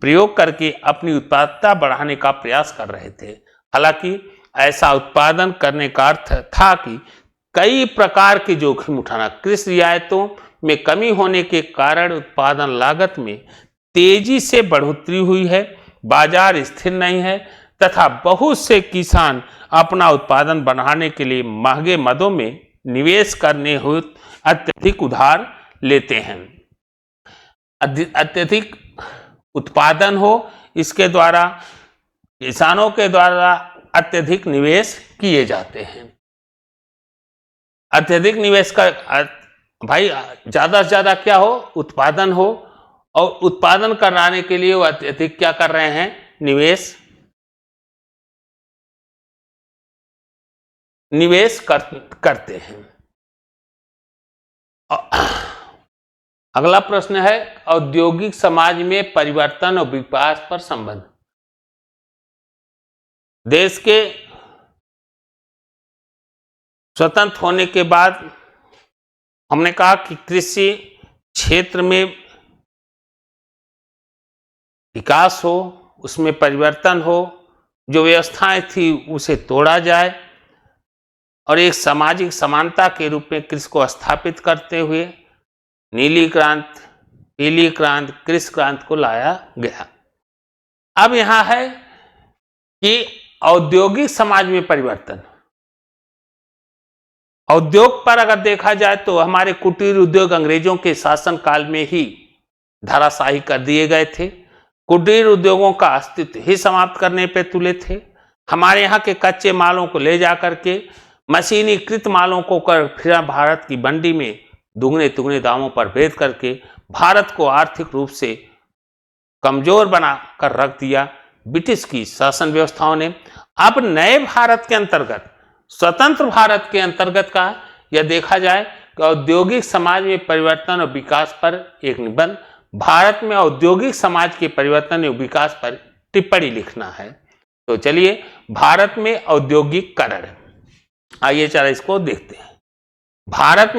प्रयोग करके अपनी उत्पादकता बढ़ाने का प्रयास कर रहे थे। हालांकि ऐसा उत्पादन करने का अर्थ था कि कई प्रकार के जोखिम उठाना। कृषि रियायतों में कमी होने के कारण उत्पादन लागत में तेजी से बढ़ोतरी हुई है, बाजार स्थिर नहीं है तथा बहुत से किसान अपना उत्पादन बढ़ाने के लिए महंगे मदों में निवेश करने हेतु अत्यधिक उधार लेते हैं। अत्यधिक उत्पादन हो, इसके द्वारा किसानों के द्वारा अत्यधिक निवेश किए जाते हैं। अत्यधिक निवेश का भाई ज्यादा से ज्यादा क्या हो? उत्पादन हो, और उत्पादन कराने के लिए वो अत्यधिक क्या कर रहे हैं? निवेश करते हैं। अगला प्रश्न है औद्योगिक समाज में परिवर्तन और विकास पर संबंध। देश के स्वतंत्र होने के बाद हमने कहा कि कृषि क्षेत्र में विकास हो, उसमें परिवर्तन हो, जो व्यवस्थाएं थी उसे तोड़ा जाए और एक सामाजिक समानता के रूप में कृषि को स्थापित करते हुए नीली क्रांति, पीली क्रांति, कृषि क्रांति को लाया गया। अब यहां है कि औद्योगिक समाज में परिवर्तन। उद्योग पर अगर देखा जाए तो हमारे कुटीर उद्योग अंग्रेजों के शासन काल में ही धराशायी कर दिए गए थे। कुटीर उद्योगों का अस्तित्व ही समाप्त करने पे तुले थे। हमारे यहाँ के कच्चे मालों को ले जाकर के मशीनीकृत मालों को कर फिर भारत की मंडी में दुगने तुगने दामों पर बेच करके भारत को आर्थिक रूप से कमजोर बना कर रख दिया ब्रिटिश की शासन व्यवस्थाओं ने। अब नए भारत के अंतर्गत, स्वतंत्र भारत के अंतर्गत का यह देखा जाए कि औद्योगिक समाज में परिवर्तन और विकास पर एक निबंध, भारत में औद्योगिक समाज के परिवर्तन और विकास पर टिप्पणी लिखना है। तो चलिए भारत में औद्योगिकरण, आइए चला इसको देखते हैं। भारत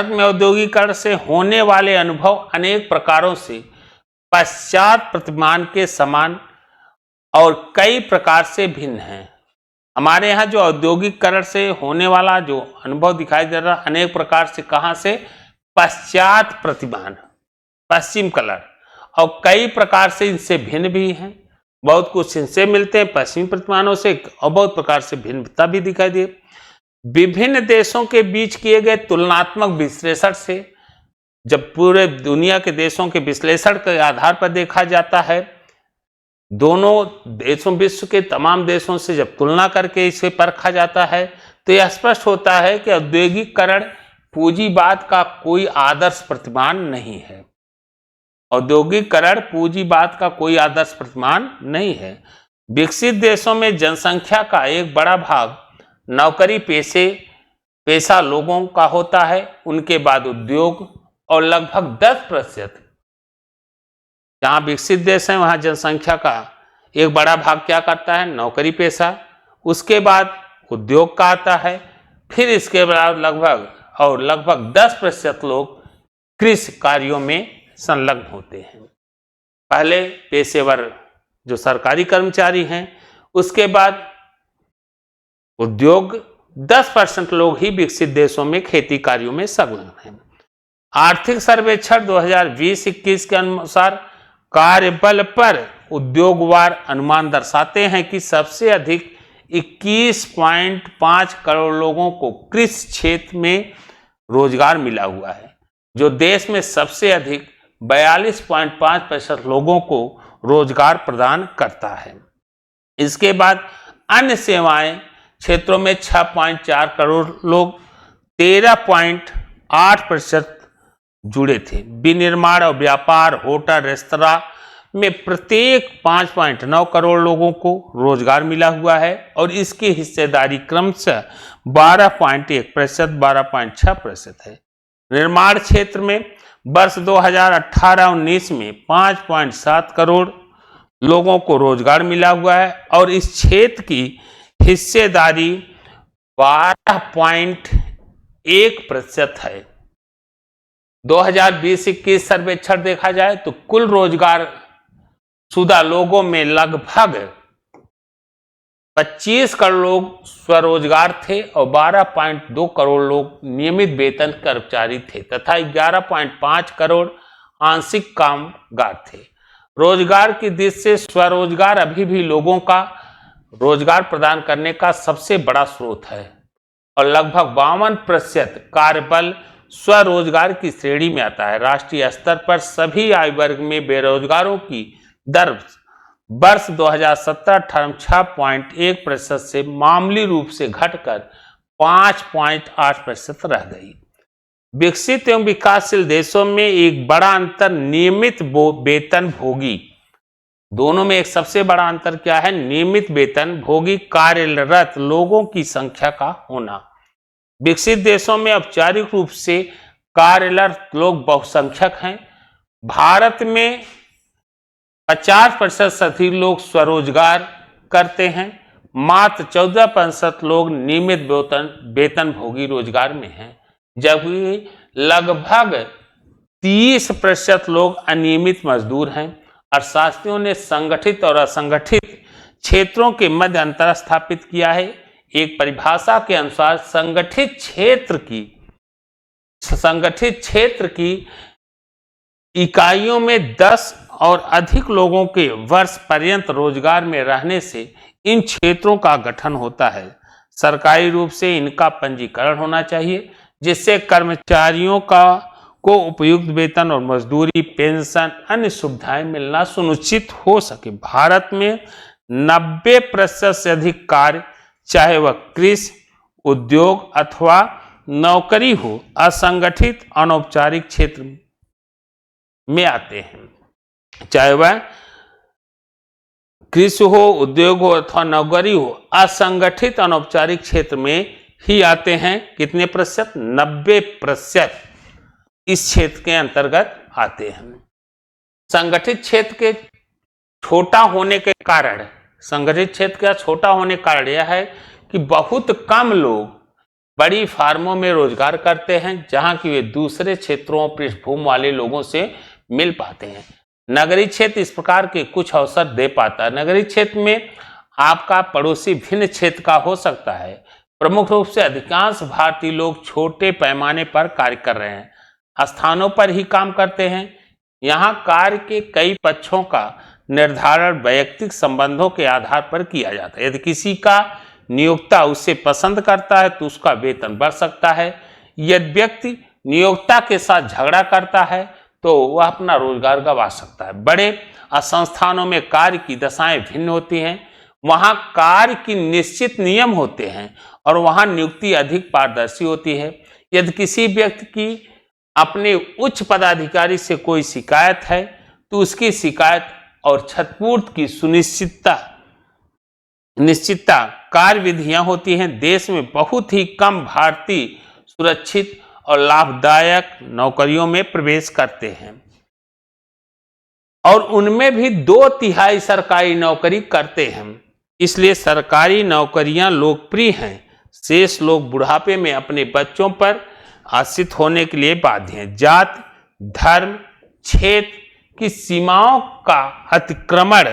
में औद्योगिकरण से होने वाले अनुभव अनेक प्रकारों से पश्चात प्रतिमान के समान और कई प्रकार से भिन्न हैं। हमारे यहाँ जो औद्योगिकरण से होने वाला जो अनुभव दिखाई दे रहा अनेक प्रकार से, कहाँ से, पश्चात प्रतिमान, पश्चिम कलर, और कई प्रकार से इनसे भिन्न भी हैं। बहुत कुछ इनसे मिलते हैं पश्चिमी प्रतिमानों से, और बहुत प्रकार से भिन्नता भी दिखाई दे। विभिन्न देशों के बीच किए गए तुलनात्मक विश्लेषण से, जब पूरे दुनिया के देशों के विश्लेषण के आधार पर देखा जाता है, दोनों देशों, विश्व के तमाम देशों से जब तुलना करके इसे परखा जाता है, तो यह स्पष्ट होता है कि औद्योगिकरण पूंजीवाद का कोई आदर्श प्रतिमान नहीं है। औद्योगिकरण पूंजीवाद का कोई आदर्श प्रतिमान नहीं है। विकसित देशों में जनसंख्या का एक बड़ा भाग नौकरी पेशा लोगों का होता है, उनके बाद उद्योग, और लगभग 10%, जहां विकसित देश है वहां जनसंख्या का एक बड़ा भाग क्या करता है, नौकरी पेशा, उसके बाद उद्योग का आता है, फिर इसके बाद लगभग 10% लोग कृषि कार्यों में संलग्न होते हैं। पहले पेशेवर जो सरकारी कर्मचारी हैं, उसके बाद उद्योग, 10% लोग ही विकसित देशों में खेती कार्यों में संलग्न हैं। आर्थिक सर्वेक्षण 2020-21 के अनुसार कार्यबल पर उद्योगवार अनुमान दर्शाते हैं कि सबसे अधिक 21.5 करोड़ लोगों को कृषि क्षेत्र में रोजगार मिला हुआ है, जो देश में सबसे अधिक 42.5% लोगों को रोजगार प्रदान करता है। इसके बाद अन्य सेवाएं क्षेत्रों में 6.4 करोड़ लोग 13.8% जुड़े थे। विनिर्माण और व्यापार, होटल, रेस्तरां में प्रत्येक 5.9 करोड़ लोगों को रोजगार मिला हुआ है, और इसकी हिस्सेदारी क्रमशः 12.1%, 12.6% है। निर्माण क्षेत्र में वर्ष 2018-19 में 5.7 करोड़ लोगों को रोजगार मिला हुआ है, और इस क्षेत्र की हिस्सेदारी 12.1% है। 2020-21 सर्वेक्षण देखा जाए तो कुल रोजगार शुदा लोगों में लगभग 25 करोड़ लोग स्वरोजगार थे, और 12.2 करोड़ लोग नियमित वेतन कर्मचारी थे, तथा 11.5 करोड़ आंशिक कामगार थे। रोजगार की दृष्टि से स्वरोजगार अभी भी लोगों का रोजगार प्रदान करने का सबसे बड़ा स्रोत है, और लगभग 52% कार्यबल स्वरोजगार की श्रेणी में आता है। राष्ट्रीय स्तर पर सभी आयु वर्ग में बेरोजगारों की दर वर्ष 2017-18 6.1% से मामूली रूप से घटकर 5.8% रह गई। विकसित एवं विकासशील देशों में एक बड़ा अंतर नियमित वेतन भोगी, दोनों में एक सबसे बड़ा अंतर क्या है, नियमित वेतन भोगी कार्यरत लोगों की संख्या का होना। विकसित देशों में औपचारिक रूप से कार्यरत लोग बहुसंख्यक हैं। भारत में 50% से अधिक लोग स्वरोजगार करते हैं, मात्र 14% लोग नियमित वेतन भोगी रोजगार में हैं, जबकि लगभग 30% लोग अनियमित मजदूर हैं। अर्थशास्त्रियों ने संगठित और असंगठित क्षेत्रों के मध्य अंतर स्थापित किया है। एक परिभाषा के अनुसार संगठित क्षेत्र की इकाइयों में 10 और अधिक लोगों के वर्ष पर्यंत रोजगार में रहने से इन क्षेत्रों का गठन होता है। सरकारी रूप से इनका पंजीकरण होना चाहिए, जिससे कर्मचारियों को उपयुक्त वेतन और मजदूरी, पेंशन, अन्य सुविधाएं मिलना सुनिश्चित हो सके। भारत में 90% से अधिक कार्य, चाहे वह कृषि, उद्योग अथवा नौकरी हो, असंगठित अनौपचारिक क्षेत्र में आते हैं। चाहे वह कृषि हो, उद्योग हो अथवा नौकरी हो, असंगठित अनौपचारिक क्षेत्र में ही आते हैं। कितने प्रतिशत? 90% इस क्षेत्र के अंतर्गत आते हैं। संगठित क्षेत्र के छोटा होने के कारण, संगठित क्षेत्र का छोटा होने का कारण यह है कि बहुत कम लोग बड़ी फार्मों में रोजगार करते हैं, जहां कि वे दूसरे क्षेत्रों, पृष्ठभूमि वाले लोगों से मिल पाते हैं। नगरीय क्षेत्र इस प्रकार के कुछ अवसर दे पाता है। नगरीय क्षेत्र में आपका पड़ोसी भिन्न क्षेत्र का हो सकता है। प्रमुख रूप से अधिकांश भारतीय लोग छोटे पैमाने पर कार्य कर रहे हैं, स्थानों पर ही काम करते हैं। यहाँ कार्य के कई पक्षों का निर्धारण वैयक्तिक संबंधों के आधार पर किया जाता है। यदि किसी का नियोक्ता उसे पसंद करता है तो उसका वेतन बढ़ सकता है। यदि व्यक्ति नियोक्ता के साथ झगड़ा करता है तो वह अपना रोजगार गंवा सकता है। बड़े संस्थानों में कार्य की दशाएं भिन्न होती हैं। वहां कार्य की निश्चित नियम होते हैं और वहां नियुक्ति अधिक पारदर्शी होती है। यदि किसी व्यक्ति की अपने उच्च पदाधिकारी से कोई शिकायत है तो उसकी शिकायत और क्षतिपूर्ति की निश्चितता कार्य विधियां होती हैं। देश में बहुत ही कम भारतीय सुरक्षित और लाभदायक नौकरियों में प्रवेश करते हैं और उनमें भी 2/3 सरकारी नौकरी करते हैं। इसलिए सरकारी नौकरियां लोकप्रिय हैं। शेष लोग बुढ़ापे में अपने बच्चों पर आश्रित होने के लिए बाध्य हैं। जाति, धर्म, क्षेत्र की सीमाओं का अतिक्रमण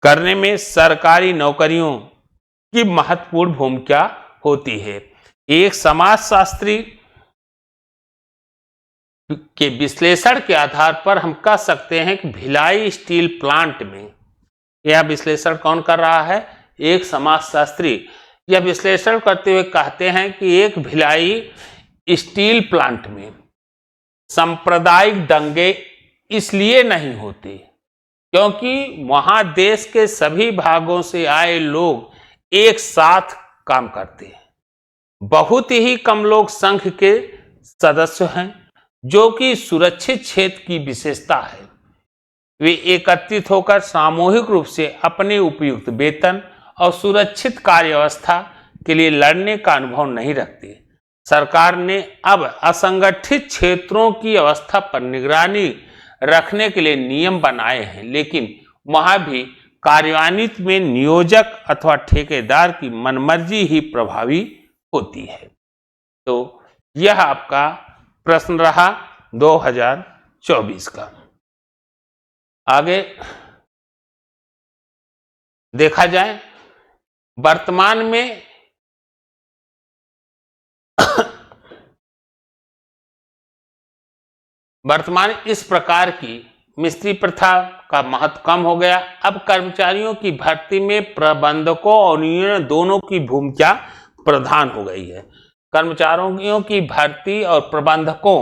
करने में सरकारी नौकरियों की महत्वपूर्ण भूमिका होती है। एक समाजशास्त्री के विश्लेषण के आधार पर हम कह सकते हैं कि भिलाई स्टील प्लांट में, यह विश्लेषण कौन कर रहा है? एक समाजशास्त्री। यह विश्लेषण करते हुए कहते हैं कि एक भिलाई स्टील प्लांट में सांप्रदायिक दंगे इसलिए नहीं होते क्योंकि वहां देश के सभी भागों से आए लोग एक साथ काम करते हैं। बहुत ही कम लोग संघ के सदस्य हैं, जो कि सुरक्षित क्षेत्र की विशेषता है। वे एकत्रित होकर सामूहिक रूप से अपने उपयुक्त वेतन और सुरक्षित कार्य व्यवस्था के लिए लड़ने का अनुभव नहीं रखते। सरकार ने अब असंगठित क्षेत्रों की अवस्था पर निगरानी रखने के लिए नियम बनाए हैं, लेकिन वहां भी कार्यान्वित में नियोजक अथवा ठेकेदार की मनमर्जी ही प्रभावी होती है। तो यह आपका प्रश्न रहा 2024 का। आगे देखा जाए, वर्तमान में इस प्रकार की मिस्त्री प्रथा का महत्व कम हो गया। अब कर्मचारियों की भर्ती में प्रबंधकों और यूनियन दोनों की भूमिका प्रधान हो गई है। कर्मचारियों की भर्ती और प्रबंधकों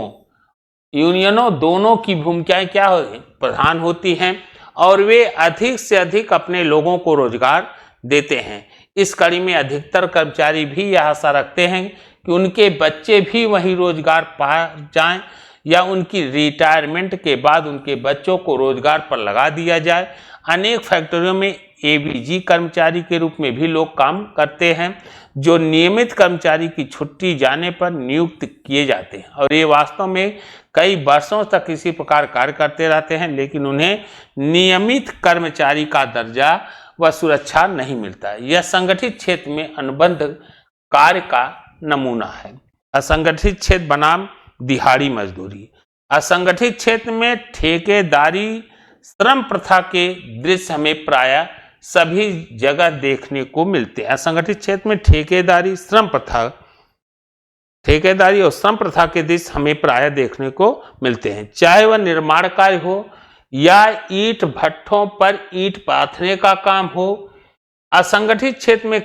यूनियनों दोनों की भूमिकाएं क्या हो प्रधान होती हैं और वे अधिक से अधिक अपने लोगों को रोजगार देते हैं। इस कड़ी में अधिकतर कर्मचारी भी यह आशा रखते हैं कि उनके बच्चे भी वही रोजगार पा जाएं या उनकी रिटायरमेंट के बाद उनके बच्चों को रोजगार पर लगा दिया जाए। अनेक फैक्ट्रियों में एबीजी कर्मचारी के रूप में भी लोग काम करते हैं, जो नियमित कर्मचारी की छुट्टी जाने पर नियुक्त किए जाते हैं और ये वास्तव में कई वर्षों तक इसी प्रकार कार्य करते रहते हैं, लेकिन उन्हें नियमित कर्मचारी का दर्जा व सुरक्षा नहीं मिलता है। यह संगठित क्षेत्र में अनुबंध कार्य का नमूना है। असंगठित क्षेत्र बनाम दिहाड़ी मजदूरी। असंगठित क्षेत्र में ठेकेदारी श्रम प्रथा के दृश्य हमें प्रायः सभी जगह देखने को मिलते हैं। असंगठित क्षेत्र में ठेकेदारी और श्रम प्रथा के दृश्य हमें प्रायः देखने को मिलते हैं, चाहे वह निर्माण कार्य हो या ईंट भट्ठों पर ईंट पाथने का काम हो। असंगठित क्षेत्र में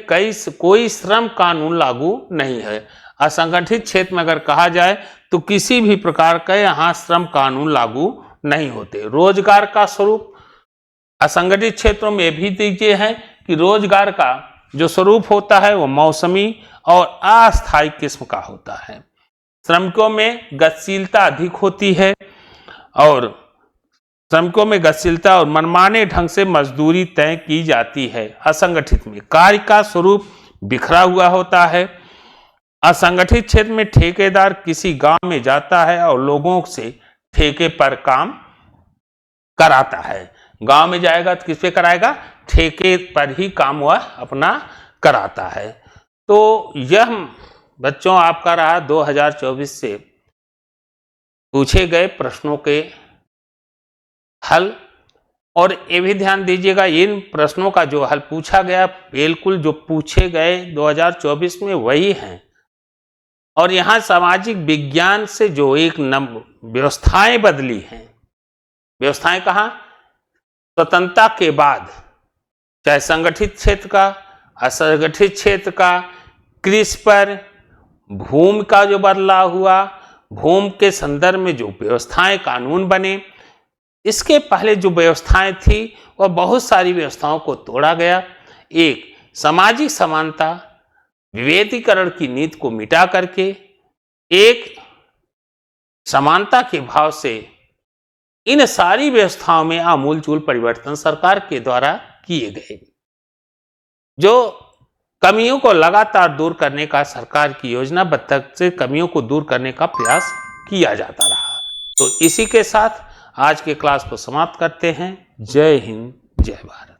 कोई श्रम कानून लागू नहीं है। असंगठित क्षेत्र में अगर कहा जाए तो किसी भी प्रकार का यहाँ श्रम कानून लागू नहीं होते। रोजगार का स्वरूप असंगठित क्षेत्रों में भी देखिए है कि रोजगार का जो स्वरूप होता है वो मौसमी और अस्थायी किस्म का होता है। श्रमिकों में गतिशीलता अधिक होती है और मनमाने ढंग से मजदूरी तय की जाती है। असंगठित में कार्य का स्वरूप बिखरा हुआ होता है। असंगठित क्षेत्र में ठेकेदार किसी गांव में जाता है और लोगों से ठेके पर काम कराता है। गांव में जाएगा तो किस पे कराएगा? ठेके पर ही काम वह अपना कराता है। तो यह बच्चों आपका रहा 2024 से पूछे गए प्रश्नों के हल और ये भी ध्यान दीजिएगा, इन प्रश्नों का जो हल पूछा गया बिल्कुल जो पूछे गए 2024 में वही हैं। और यहाँ सामाजिक विज्ञान से जो एक व्यवस्थाएं बदली हैं, व्यवस्थाएं कहाँ, स्वतंत्रता के बाद, चाहे संगठित क्षेत्र का, असंगठित क्षेत्र का, कृषि पर, भूमि का जो बदलाव हुआ, भूमि के संदर्भ में जो व्यवस्थाएं कानून बने, इसके पहले जो व्यवस्थाएं थी वह बहुत सारी व्यवस्थाओं को तोड़ा गया। एक सामाजिक समानता, विभेदीकरण की नीति को मिटा करके एक समानता के भाव से इन सारी व्यवस्थाओं में आमूलचूल परिवर्तन सरकार के द्वारा किए गए। जो कमियों को लगातार दूर करने का सरकार की योजनाबद्ध से कमियों को दूर करने का प्रयास किया जाता रहा। तो इसी के साथ आज के क्लास को समाप्त करते हैं। जय हिंद, जय भारत।